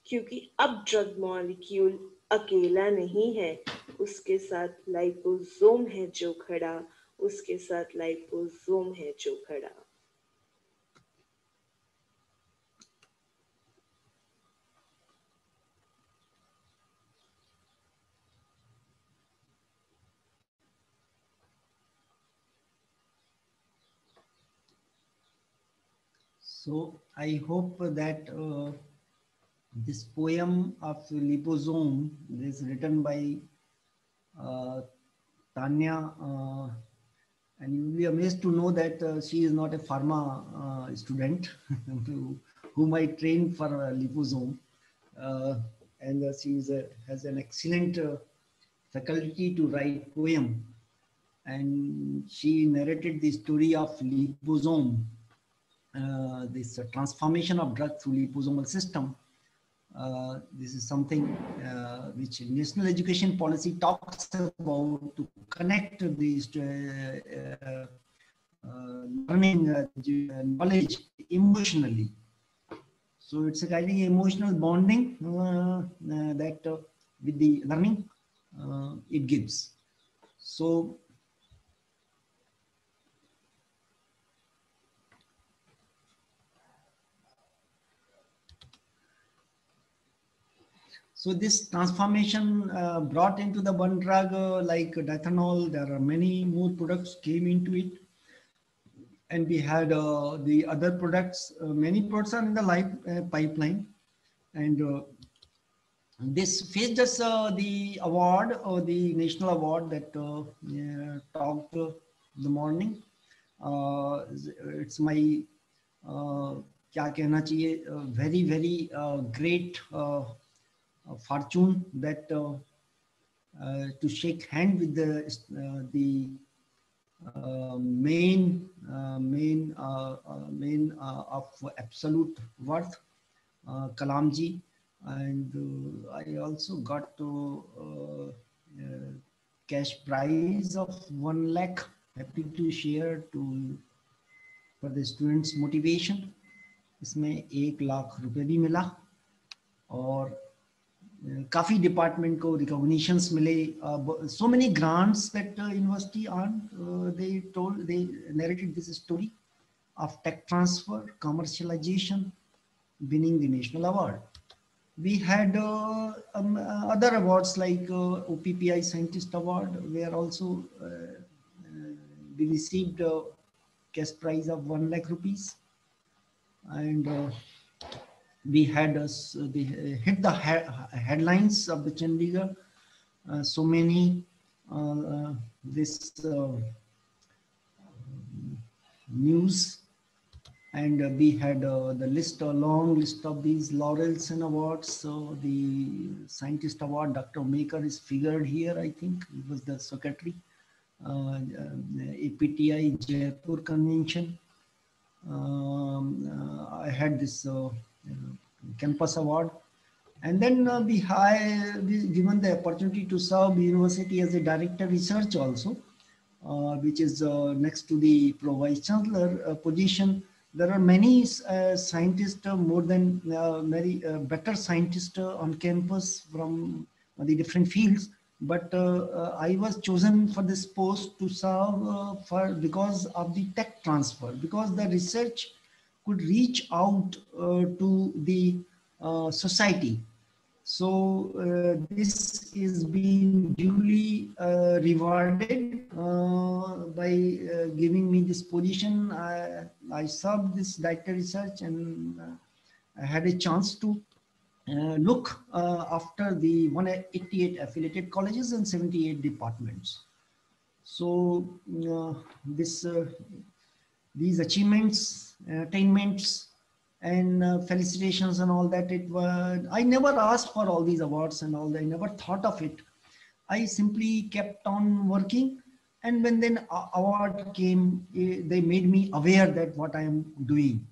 क्योंकि अब ड्रग मॉलिक्यूल अकेला नहीं है, उसके साथ लाइपोसोम है जो खड़ा, उसके साथ लाइपोसोम है जो खड़ा। So I hope that this poem of liposome is written by Tanya, and you will be amazed to know that she is not a pharma student whom I trained for liposome, uh, and she is has an excellent faculty to write poem, and she narrated the story of liposome, this transformation of drug through liposomal system. This is something which national education policy talks about to connect these learning knowledge emotionally. So it's a kind of emotional bonding that with the learning it gives. So So this transformation brought into the one drug like ethanol, there are many more products came into it. And we had the other products, many products are in the life pipeline. And this faced us the award or the national award that talked the morning. It's my क्या कहना चाहिए very very great fortune that to shake hand with the main of absolute worth, Kalamji, and I also got to cash prize of 1 lakh. Happy to share to for the students motivation. इसमें 1 लाख रुपए भी मिला और काफी department को recognitions मिले. So many grants that university earned. They narrated this story of tech transfer, commercialization, winning the national award. We had other awards like OPPI Scientist Award, where also we received a cash prize of 1 lakh rupees, and we had hit the headlines of the Chandigarh. So many this news, and we had the list, a long list of these laurels and awards. So the Scientist Award, Dr. Maker is figured here. I think he was the secretary. APTI Jaipur Convention. I had this campus award, and then we given the opportunity to serve university as a director research also, which is next to the pro vice chancellor position. There are many scientists, more than very better scientists on campus from the different fields. But I was chosen for this post to serve because of the tech transfer, because the research could reach out to the society. So this is being duly rewarded by giving me this position. I served this director research, and I had a chance to look after the 188 affiliated colleges and 78 departments. So this these achievements, attainments, and felicitations and all that, I never asked for all these awards and all that. I never thought of it. I simply kept on working, and when then award came, they made me aware that what I am doing.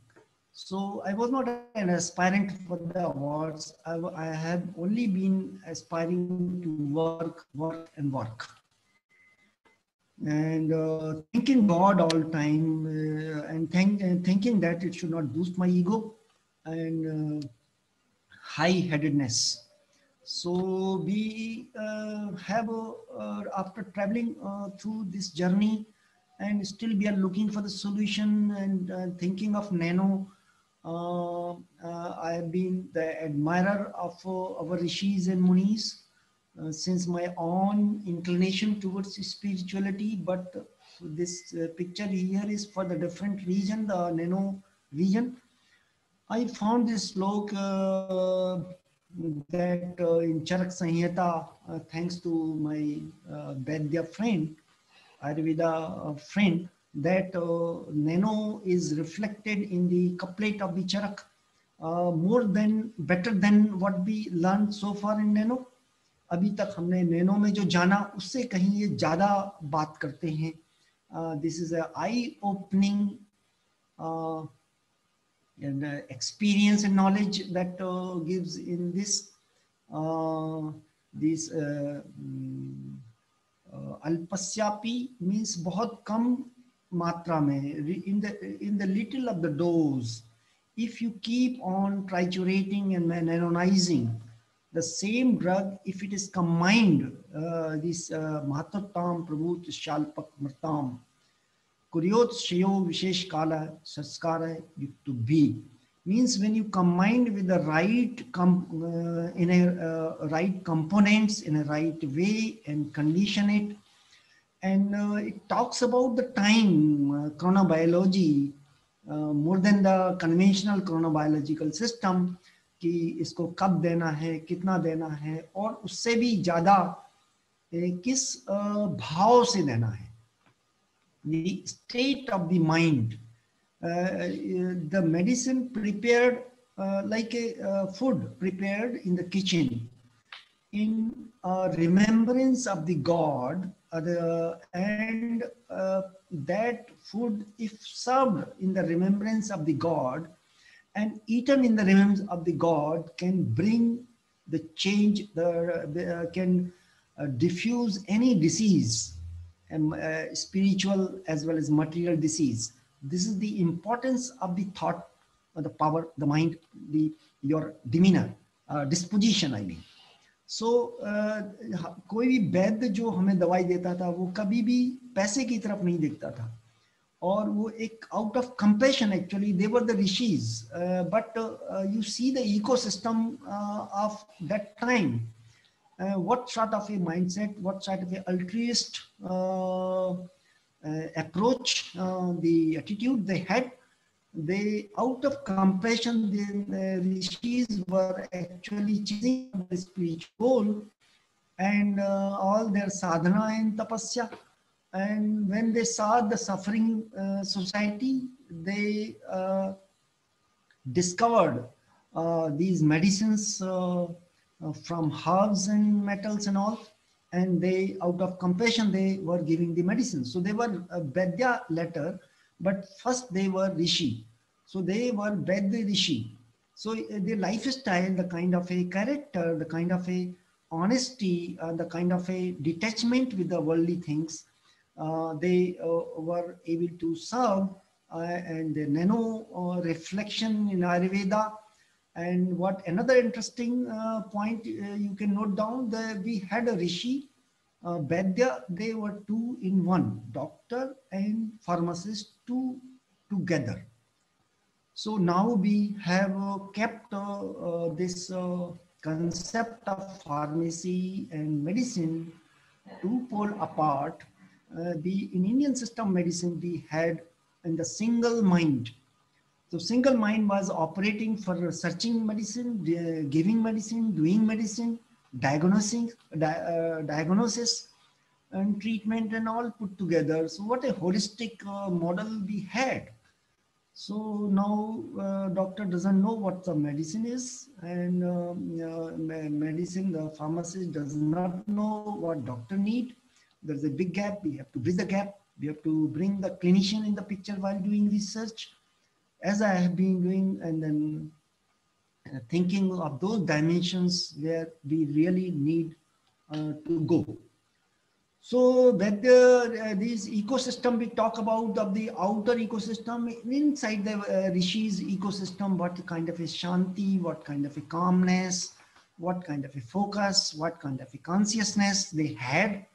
So I was not an aspirant for the awards. I have only been aspiring to work, work, and work. And thanking God all time, and thinking that it should not boost my ego and high-headedness. So we have, after traveling through this journey, and still we are looking for the solution and thinking of Nano. I have been the admirer of our rishis and munis since my own inclination towards spirituality, but this picture here is for the different region, the Nano region. I found this slok that in Charak Samhita, thanks to my Vaidya friend, Ayurveda friend, that Nano is reflected in the couplet of the Charak better than what we learned so far in Nano. अभी तक हमने nano में जो जाना उससे कहीं ये ज़्यादा बात करते हैं. This is a eye-opening and experience and knowledge that gives in this अल्पस्यापि means बहुत कम मात्रा में, in the little of the dose. If you keep on triturating and nanonizing the same drug, if it is combined, this Mahatottam Prabhut Shalpak Mritam Kuryot Shayo Vishesh Kala Saskara Yuktu Bhi, means when you combine with the right right components in a right way and condition it, and it talks about the time chronobiology more than the conventional chronobiological system, कि इसको कब देना है, कितना देना है, और उससे भी ज़्यादा किस भाव से देना है. The state of the mind, the medicine prepared like a food prepared in the kitchen in remembrance of the God, and that food, if served in the remembrance of the God and eaten in the remembrance of the God, can bring the change, can diffuse any disease, spiritual as well as material disease. This is the importance of the thought, the power, the mind, your demeanor, disposition, I mean. So कोई भी वैद्य जो हमें दवाई देता था वो कभी भी पैसे की तरफ नहीं देखता था, और वो एक out of compassion, actually they were the rishis, but you see the ecosystem of that time, what sort of a mindset, what sort of a altruist approach, the attitude they had. They, out of compassion, the rishis were actually chasing the spiritual goal, and all their sadhana and tapasya. And when they saw the suffering society, they discovered these medicines from herbs and metals and all, and they, out of compassion, they were giving the medicines. So they were Vaidya later, but first they were Rishi. So they were Vaidya Rishi. So their lifestyle, the kind of a character, the kind of a honesty, the kind of a detachment with the worldly things, they were able to serve, and the nano reflection in Ayurveda. And what another interesting point you can note down, that we had a Rishi, Vaidya, they were two in one, doctor and pharmacist, two together. So now we have kept this concept of pharmacy and medicine two pole apart. In Indian system medicine, we had in the single mind. So single mind was operating for researching medicine, giving medicine, doing medicine, diagnosis and treatment and all put together. So what a holistic model we had. So now doctor doesn't know what the medicine is, and medicine, the pharmacist does not know what doctor need. There's a big gap. We have to bridge the gap. We have to bring the clinician in the picture while doing research, as I have been doing, and then thinking of those dimensions where we really need to go. So whether this ecosystem we talk about of the outer ecosystem, inside the Rishi's ecosystem, what kind of a shanti, what kind of a calmness, what kind of a focus, what kind of a consciousness they had.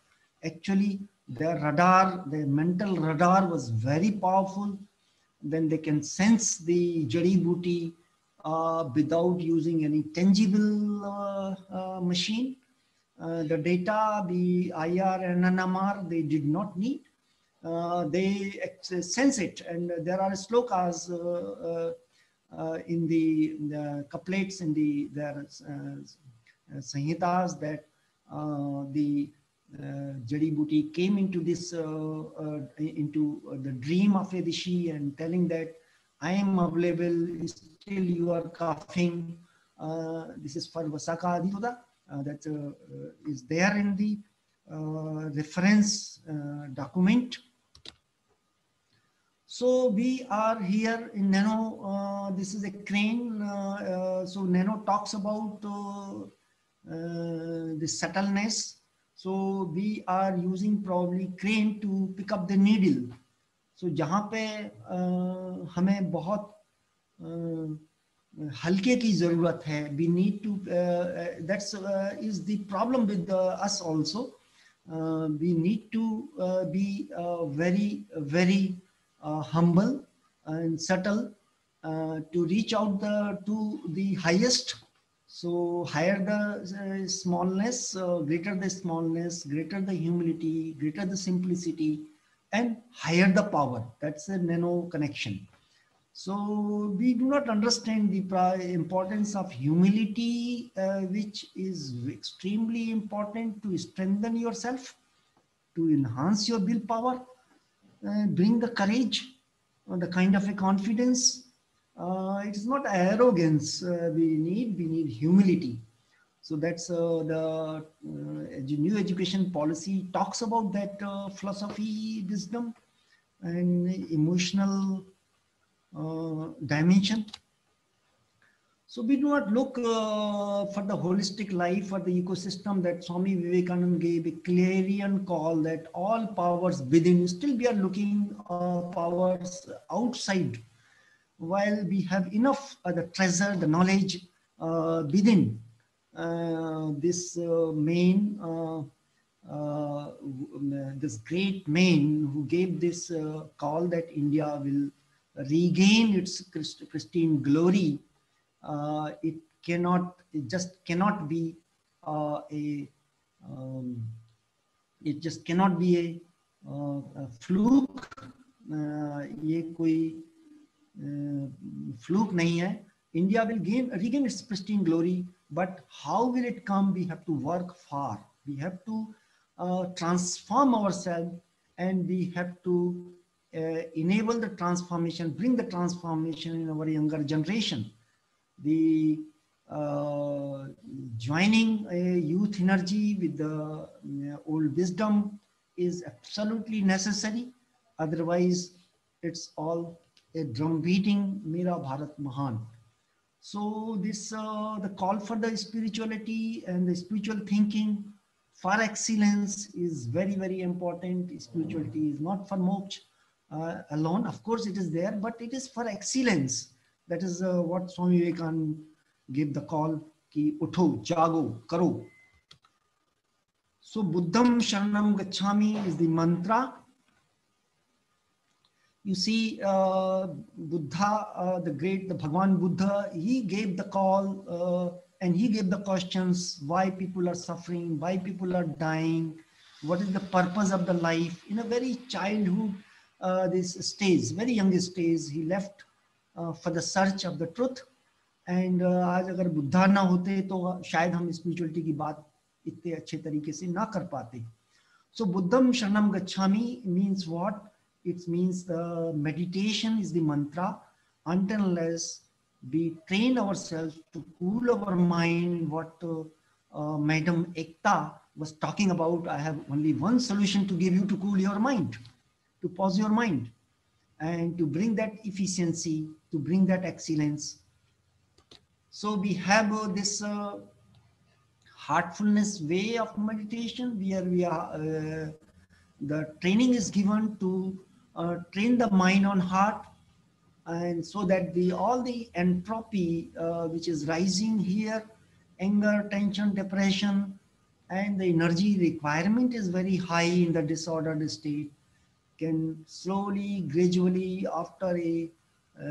Actually, their radar, their mental radar was very powerful. Then they can sense the jari booty without using any tangible machine. The data, the IR and NMR, they did not need. They sense it, and there are slokas in the couplets in their sanhitas that the Jari Booty came into this into the dream of a rishi and telling that I am available, still you are coughing. This is for Vasaka Aditoda. That is there in the reference document. So we are here in Nano. This is a crane. So Nano talks about the subtleness. So we are using probably crane to pick up the needle. So जहाँ पे हमें बहुत हल्के की ज़रूरत है, we need to that's is the problem with us also. We need to be very humble and subtle to reach out to the highest. So higher the smallness, greater the smallness, greater the humility, greater the simplicity, and higher the power. That's a nano connection. So we do not understand the importance of humility, which is extremely important to strengthen yourself, to enhance your willpower, bring the courage, the kind of a confidence. It is not arrogance we need humility. So that's the new education policy talks about that philosophy, wisdom, and emotional dimension. So we do not look for the holistic life or the ecosystem that Swami Vivekananda gave a clarion call that all powers within. Still we are looking powers outside, while we have enough the treasure, the knowledge within. This this great man who gave this call that India will regain its pristine glory. It just cannot be it just cannot be a fluke. ये कोई fluke nahi hai. India will regain its pristine glory, but how will it come? We have to work far. We have to transform ourselves, and we have to enable the transformation, bring the transformation in our younger generation. The joining a youth energy with the old wisdom is absolutely necessary. Otherwise, it's all a drum beating, Mera Bharat Mahan. So this the call for the spirituality and the spiritual thinking for excellence is very important. Spirituality is not for moksha alone. Of course, it is there, but it is for excellence. That is what Swami Vivekananda gave the call, ki utho, jago, karo. So Buddham Sharanam Gacchami is the mantra. You see, Buddha, the Bhagwan Buddha, he gave the call and he gave the questions, why people are suffering, why people are dying, what is the purpose of the life. In a very childhood, this stage, very young stage, he left for the search of the truth. And आज अगर बुद्धा ना होते तो शायद हम spirituality की बात इतने अच्छे तरीके से ना कर पाते. So Buddham Sharanam Gacchami means what? It means the meditation is the mantra until unless we train ourselves to cool our mind. What Madam Ekta was talking about, I have only one solution to give you to cool your mind, to pause your mind, and to bring that efficiency, to bring that excellence. So we have this heartfulness way of meditation where we are the training is given to train the mind on heart, and so that all the entropy which is rising here, anger, tension, depression, and the energy requirement is very high in the disordered state, can slowly, gradually, after a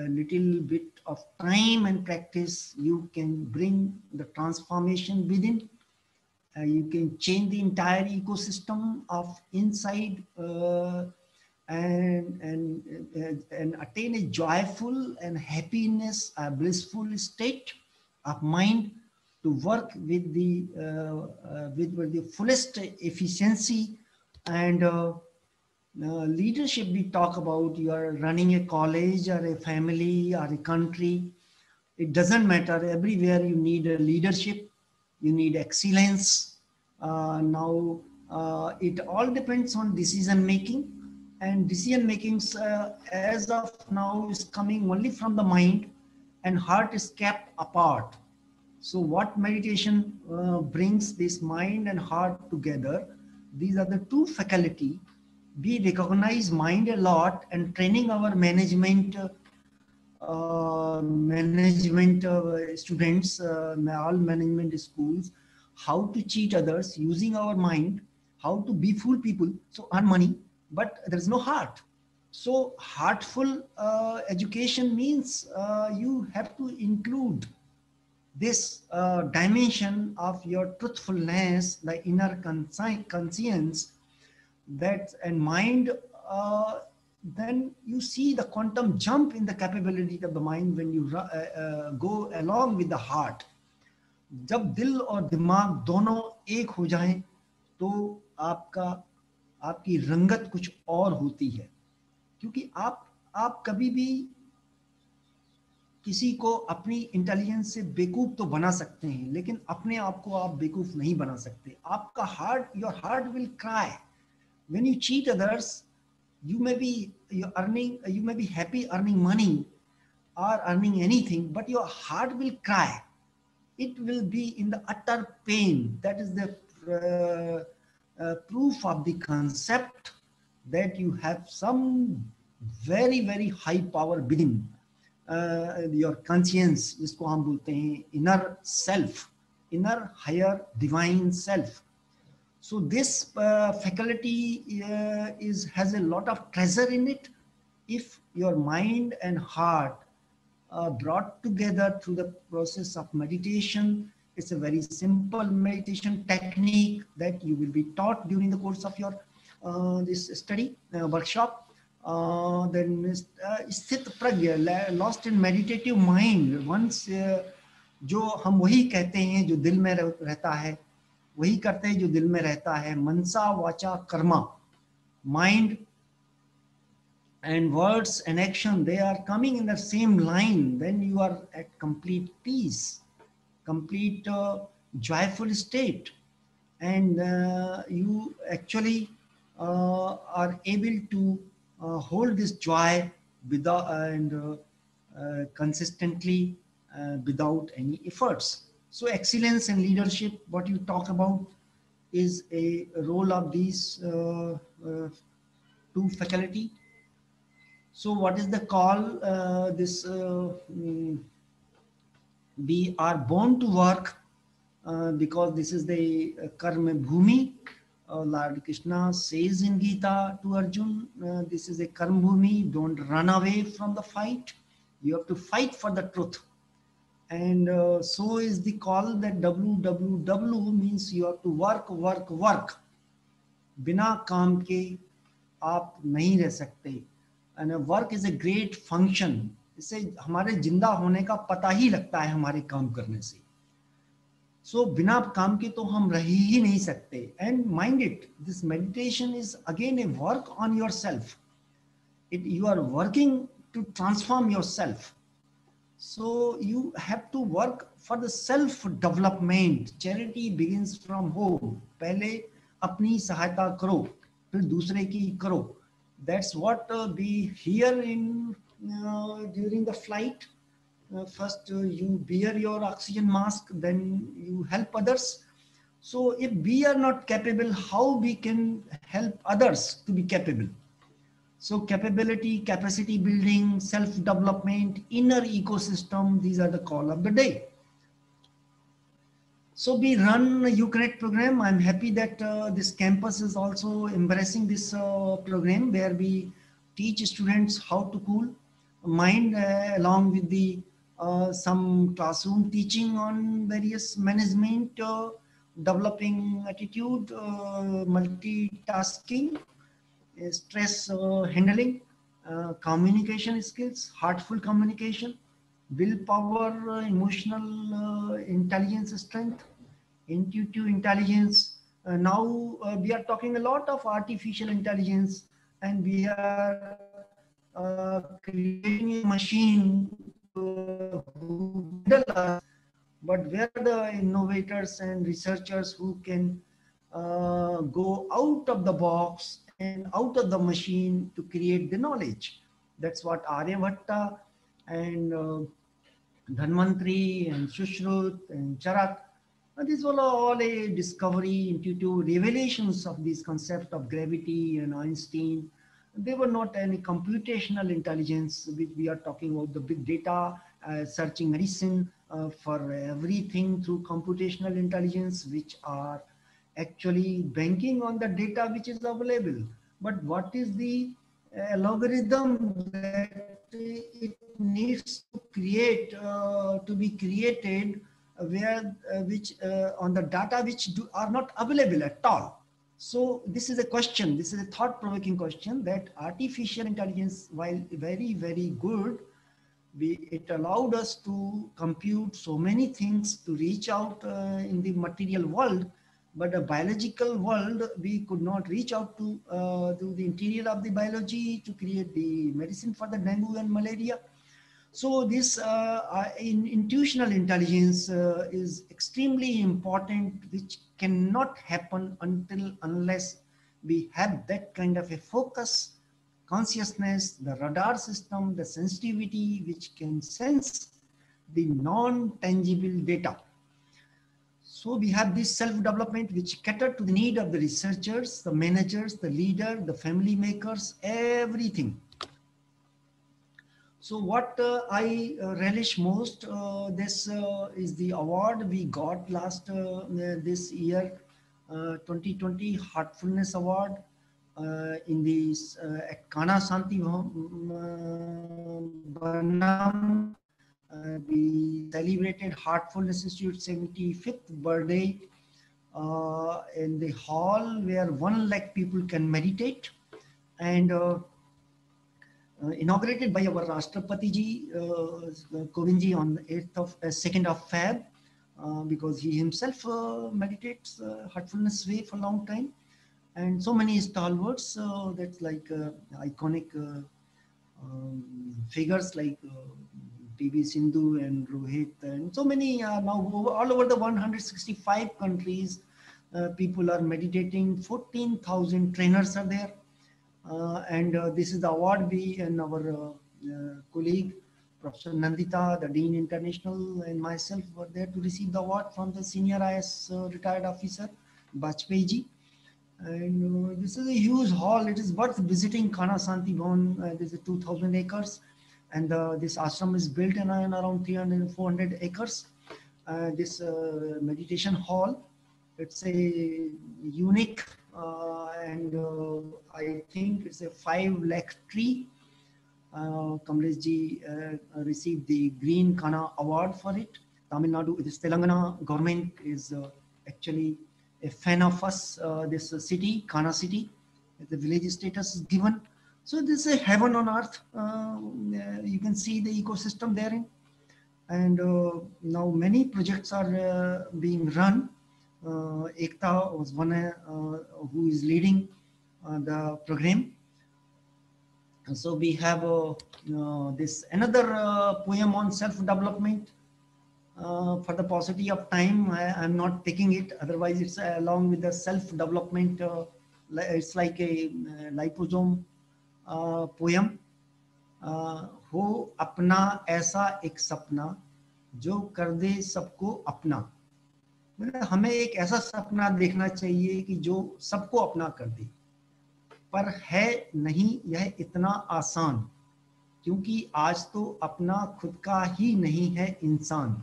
little bit of time and practice, you can bring the transformation within. You can change the entire ecosystem of inside and attain a joyful and happiness, a blissful state of mind to work with the fullest efficiency. And leadership, we talk about, you are running a college or a family or a country, it doesn't matter, everywhere you need a leadership, you need excellence. Now it all depends on decision making, and decision making as of now is coming only from the mind, and heart is kept apart. So what meditation brings this mind and heart together, these are the two faculty. We recognize mind a lot, and training our management students, all management schools, how to cheat others using our mind, how to befool people, so earn money, but there is no heart. So heartful education means you have to include this dimension of your truthfulness, the inner conscience, that and mind. Then you see the quantum jump in the capability of the mind when you go along with the heart. जब दिल और दिमाग दोनों एक हो जाएं तो आपकी रंगत कुछ और होती है, क्योंकि आप कभी भी किसी को अपनी इंटेलिजेंस से बेवकूफ तो बना सकते हैं, लेकिन अपने आप को आप बेवकूफ नहीं बना सकते. आपका heart, your heart will cry when you cheat others. You may be happy earning money or earning anything, but your heart will cry. It will be in the utter pain. That is the proof of the concept that you have some very, very high power within. Your conscience, जिसको हम बोलते हैं inner self, inner higher divine self. So this faculty has a lot of treasure in it. If your mind and heart are brought together through the process of meditation, it's a very simple meditation technique that you will be taught during the course of your this study workshop. Then sthit pragya, lost in meditative mind. Once जो हम वही कहते हैं जो दिल में रहता है, वही करते हैं जो दिल में रहता है. मनसा वाचा Karma, mind and words and action, they are coming in the same line. Then you are at complete peace, complete joyful state, and you actually are able to hold this joy without and consistently without any efforts. So excellence and leadership, what you talk about, is a role of these two faculty. So what is the call? We are born to work because this is the karma bhumi. Lord Krishna says in Gita to Arjun, this is a karma bhumi. Don't run away from the fight. You have to fight for the truth. And so is the call that WWW means you have to work, work, work. बिना काम के आप नहीं रह सकते. And work is a great function. इससे हमारे जिंदा होने का पता ही लगता है हमारे काम करने से. So बिना काम के तो हम रह ही नहीं सकते. And mind it, this meditation is again a work on yourself. You are working to transform yourself. So you have to work for the self development. Charity begins from home. पहले अपनी सहायता करो, फिर दूसरे की करो. That's what we hear in during the flight. First you wear your oxygen mask, then you help others. So if we are not capable, how we can help others to be capable? So capability, capacity building, self-development, inner ecosystem, these are the call of the day. So we run a UConnect program. I'm happy that this campus is also embracing this program where we teach students how to cool mind along with the some classroom teaching on various management, developing attitude, multitasking, stress handling, communication skills, heartful communication, willpower, emotional intelligence strength, intuitive intelligence. Now we are talking a lot of artificial intelligence, and we are creating a machine who handle us. But where are the innovators and researchers who can go out of the box and out of the machine to create the knowledge? That's what Aryabhatta and Dhanvantri and Shushruth and Charak, these were all a discovery, intuitive revelations of this concept of gravity and Einstein. They were not any computational intelligence, which we are talking about the big data, searching medicine for everything through computational intelligence, which are actually banking on the data which is available. But what is the algorithm that it needs to create, to be created where which on the data which are not available at all? So this is a question, this is a thought-provoking question, that artificial intelligence, while very, very good, it allowed us to compute so many things to reach out in the material world, but a biological world, we could not reach out to the interior of the biology to create the medicine for the dengue and malaria. So this intuitional intelligence is extremely important, which cannot happen unless we have that kind of a focus, consciousness, the radar system, the sensitivity, which can sense the non-tangible data. So we have this self-development which cater to the need of the researchers, the managers, the leader, the family makers, everything. So what I relish most, this is the award we got last this year, 2020 Heartfulness Award in the at Kana Santi Bhanam. We celebrated Heartfulness Institute 75th birthday in the hall where 1 lakh people can meditate, and inaugurated by our Rashtrapati ji, Kovind ji, on the 2nd of Feb, because he himself meditates heartfulness way for a long time, and so many stalwarts that's like iconic figures like PV Sindhu and Rohit, and so many now all over the 165 countries. People are meditating. 14,000 trainers are there. And this is the award we and our colleague Professor Nandita, the Dean International, and myself were there to receive the award from the senior IS retired officer Bajpayee ji. And this is a huge hall. It is worth visiting. Kana Santi Bhavan. This is 2,000 acres, and this ashram is built in around 300 400 acres. This meditation hall, it's a unique. And I think it's a 5 lakh tree, Kamlesh ji received the Green Kana Award for it. Tamil Nadu, this Telangana government is actually a fan of us. This city, Kana city, the village status is given. So this is a heaven on earth. You can see the ecosystem therein. And now many projects are being run. Ekta was one who is leading the program. And so we have this another poem on self-development. For the paucity of time, I'm not taking it. Otherwise, it's along with the self-development. It's like a liposome poem. हो अपना ऐसा एक सपना जो कर दे सबको अपना. मतलब हमें एक ऐसा सपना देखना चाहिए कि जो सबको अपना कर दे, पर है नहीं यह इतना आसान, क्योंकि आज तो अपना खुद का ही नहीं है इंसान.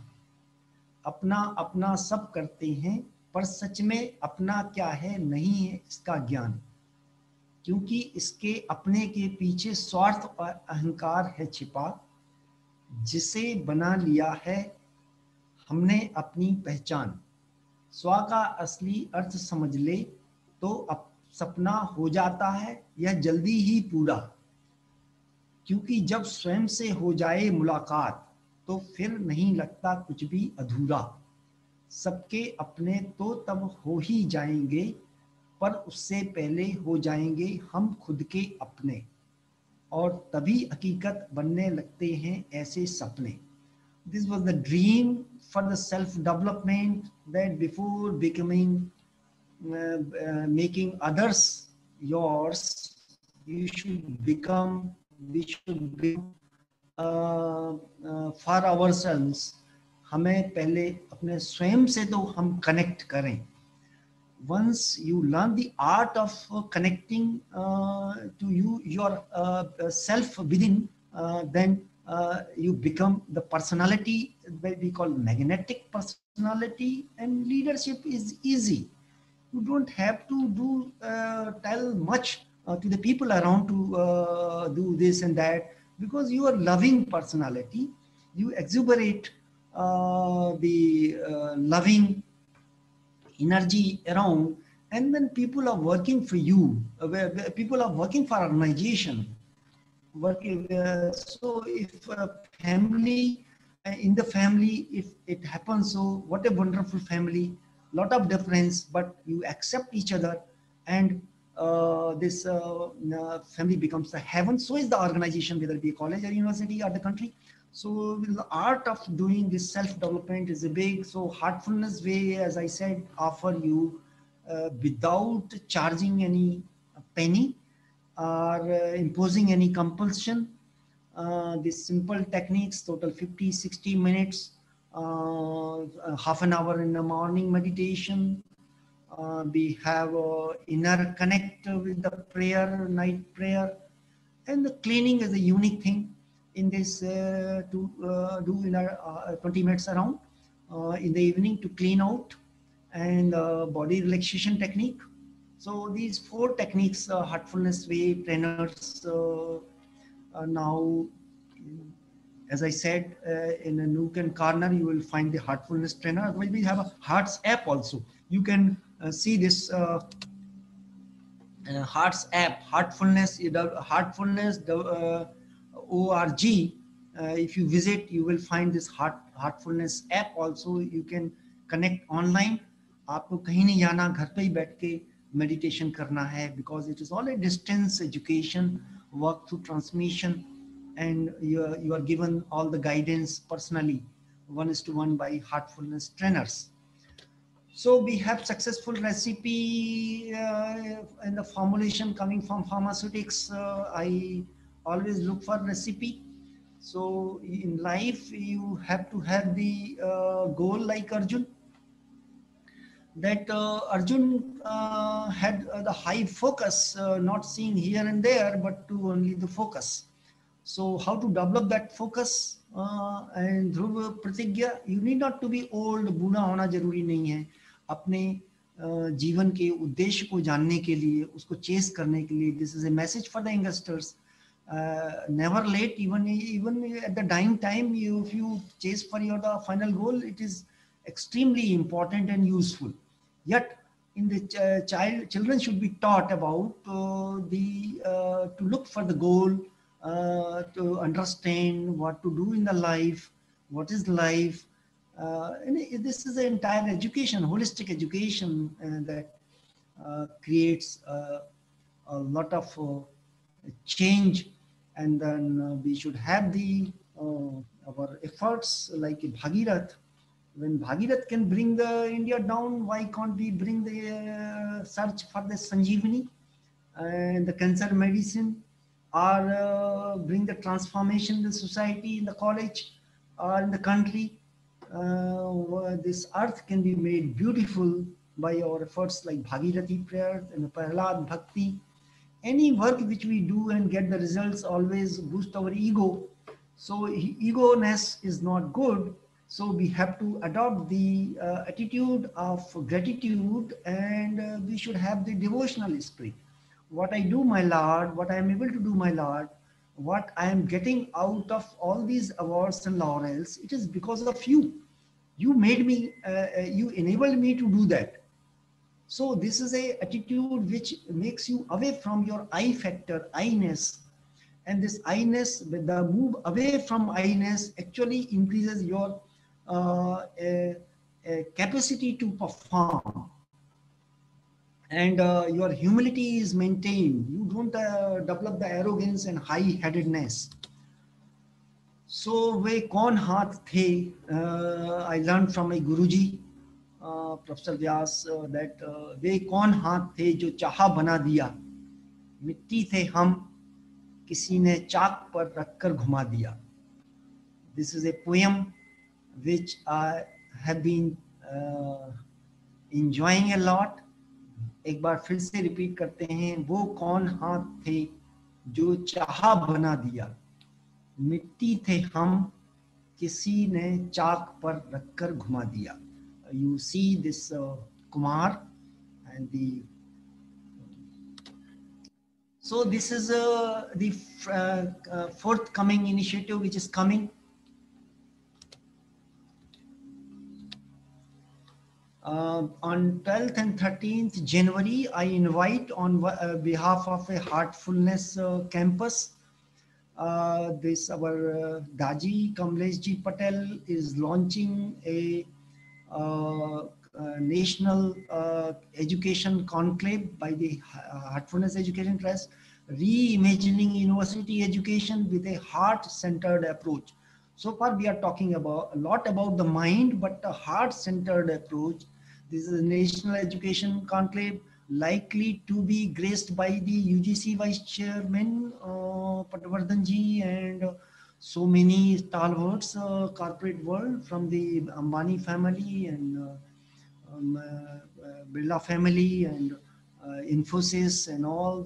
अपना अपना सब करते हैं, पर सच में अपना क्या है नहीं है इसका ज्ञान, क्योंकि इसके अपने के पीछे स्वार्थ और अहंकार है छिपा, जिसे बना लिया है हमने अपनी पहचान. स्व का असली अर्थ समझ ले तो अब सपना हो जाता है यह जल्दी ही पूरा, क्योंकि जब स्वयं से हो जाए मुलाकात तो फिर नहीं लगता कुछ भी अधूरा. सबके अपने तो तब हो ही जाएंगे, पर उससे पहले हो जाएंगे हम खुद के अपने, और तभी हकीकत बनने लगते हैं ऐसे सपने. This was the dream for the self-development, that before becoming, making others yours, we should become for ourselves. हमें पहले अपने स्वयं से तो हम कनेक्ट करें. Once you learn the art of connecting to your self within, then you become the personality that we call magnetic personality, and leadership is easy. You don't have to tell much to the people around to do this and that, because you are loving personality. You exuberate the loving energy around, and then people are working for you. People are working for organization. Working. So if family, in the family, if it happens, so what a wonderful family. Lot of difference, but you accept each other, and this family becomes the heaven. So is the organization, whether it be a college or university or the country. So the art of doing this self-development is a big, so Heartfulness Way, as I said, offer you without charging any penny or imposing any compulsion. These simple techniques, total 50-60 minutes, half an hour in the morning meditation. We have inner connect with the prayer, night prayer, and the cleaning is a unique thing in this to do in our 20 minutes around in the evening to clean out, and body relaxation technique. So these 4 techniques, Heartfulness Way trainers now, as I said, in a nook and corner you will find the Heartfulness trainer. Otherwise we have a Hearts app also. You can see this Hearts app, Heartfulness, org. If you visit, you will find this Heartfulness app also. You can connect online. आपको कहीं नहीं जाना, घर पे ही बैठ के meditation करना है, because it is all a distance education, work through transmission, and you are given all the guidance personally, 1:1 by Heartfulness trainers. So we have successful recipe and the formulation coming from pharmaceutics. I always look for recipe. So in life you have to have the goal like Arjun. That Arjun had the high focus, not seeing here and there, but to only the focus. So how to develop that focus? And Dhruv Pratigya, you need not to be old, बूढ़ा होना जरूरी नहीं है. अपने जीवन के उद्देश्य को जानने के लिए, उसको चेस करने के लिए, this is a message for the youngsters. never late, even at the dying time. If you chase for your the final goal, it is extremely important and useful. Yet in the children should be taught about the to look for the goal, to understand what to do in the life, what is life. And this is the entire education, holistic education, that creates a lot of change. And then we should have the our efforts like Bhagirath. When Bhagirath can bring the India down, why can't we bring the search for the Sanjeevani and the cancer medicine, or bring the transformation in the society, in the college, or in the country? This earth can be made beautiful by our efforts like Bhagirathi prayers and Prahlad Bhakti. Any work which we do and get the results always boost our ego. So ego-ness is not good. So we have to adopt the attitude of gratitude, and we should have the devotional spirit. What I do, my Lord, what I am able to do, my Lord, what I am getting out of all these awards and laurels, it is because of you. You made me, you enabled me to do that. So this is a attitude which makes you away from your I factor, I-ness. And this I-ness, the move away from I-ness actually increases your capacity to perform. And your humility is maintained. You don't develop the arrogance and high-headedness. So वे कौन हाथ थे? I learned from my Guruji, Professor Vyas, that वे कौन हाथ थे जो चाहा बना दिया, मिट्टी थे हम, किसी ने चाक पर रखकर घुमा दिया. This is a poem which I have been enjoying a lot. एक बार फिर से रिपीट करते हैं. वो कौन हाथ थे जो चाहा बना दिया, मिट्टी थे हम, किसी ने चाक पर रखकर घुमा दिया. You see this Kumar and the. So this is the forthcoming initiative which is coming. On 12th and 13th January, I invite on behalf of a Heartfulness campus. This our Daji Kamlesh Ji Patel is launching a national education conclave by the Heartfulness Education Trust, reimagining university education with a heart-centered approach. So far, we are talking about a lot about the mind, but a heart-centered approach. This is a national education conclave likely to be graced by the UGC Vice Chairman Patwardhan ji and so many stalwarts, corporate world from the Ambani family and Birla family and Infosys and all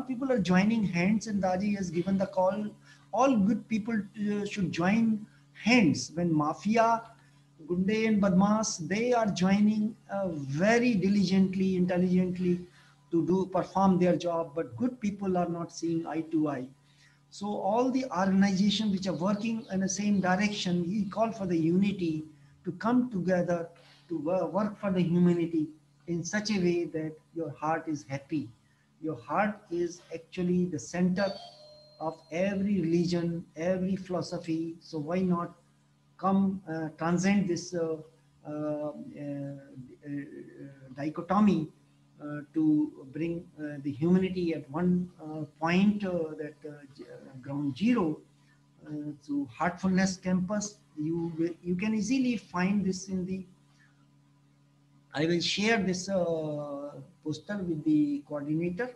people are joining hands, and Daji has given the call. All good people should join hands. When mafia, Gunde and Badmas, they are joining very diligently, intelligently to perform their job, but good people are not seeing eye to eye. So all the organizations which are working in the same direction, we call for the unity to come together to work for the humanity in such a way that your heart is happy. Your heart is actually the center of every religion, every philosophy. So why not come transcend this dichotomy to bring the humanity at one point, that ground zero. So Heartfulness campus, you can easily find this in the. I will share this poster with the coordinator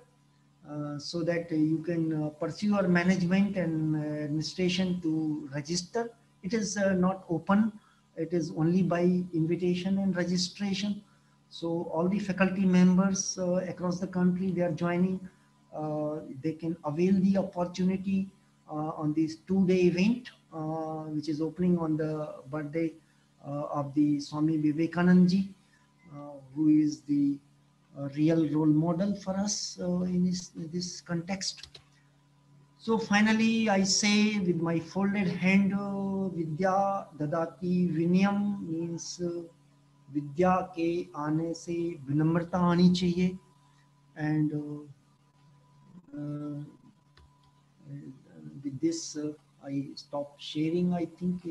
so that you can pursue your management and administration to register. It is not open. It is only by invitation and registration. So all the faculty members across the country, they are joining. They can avail the opportunity on this 2-day event, which is opening on the birthday of the Swami Vivekanand ji, who is the real role model for us in this context. So finally, I say with my folded hand, Vidya Dadati Vinayam means विद्या के आने से विनम्रता आनी चाहिए. And with this, I stop sharing. I think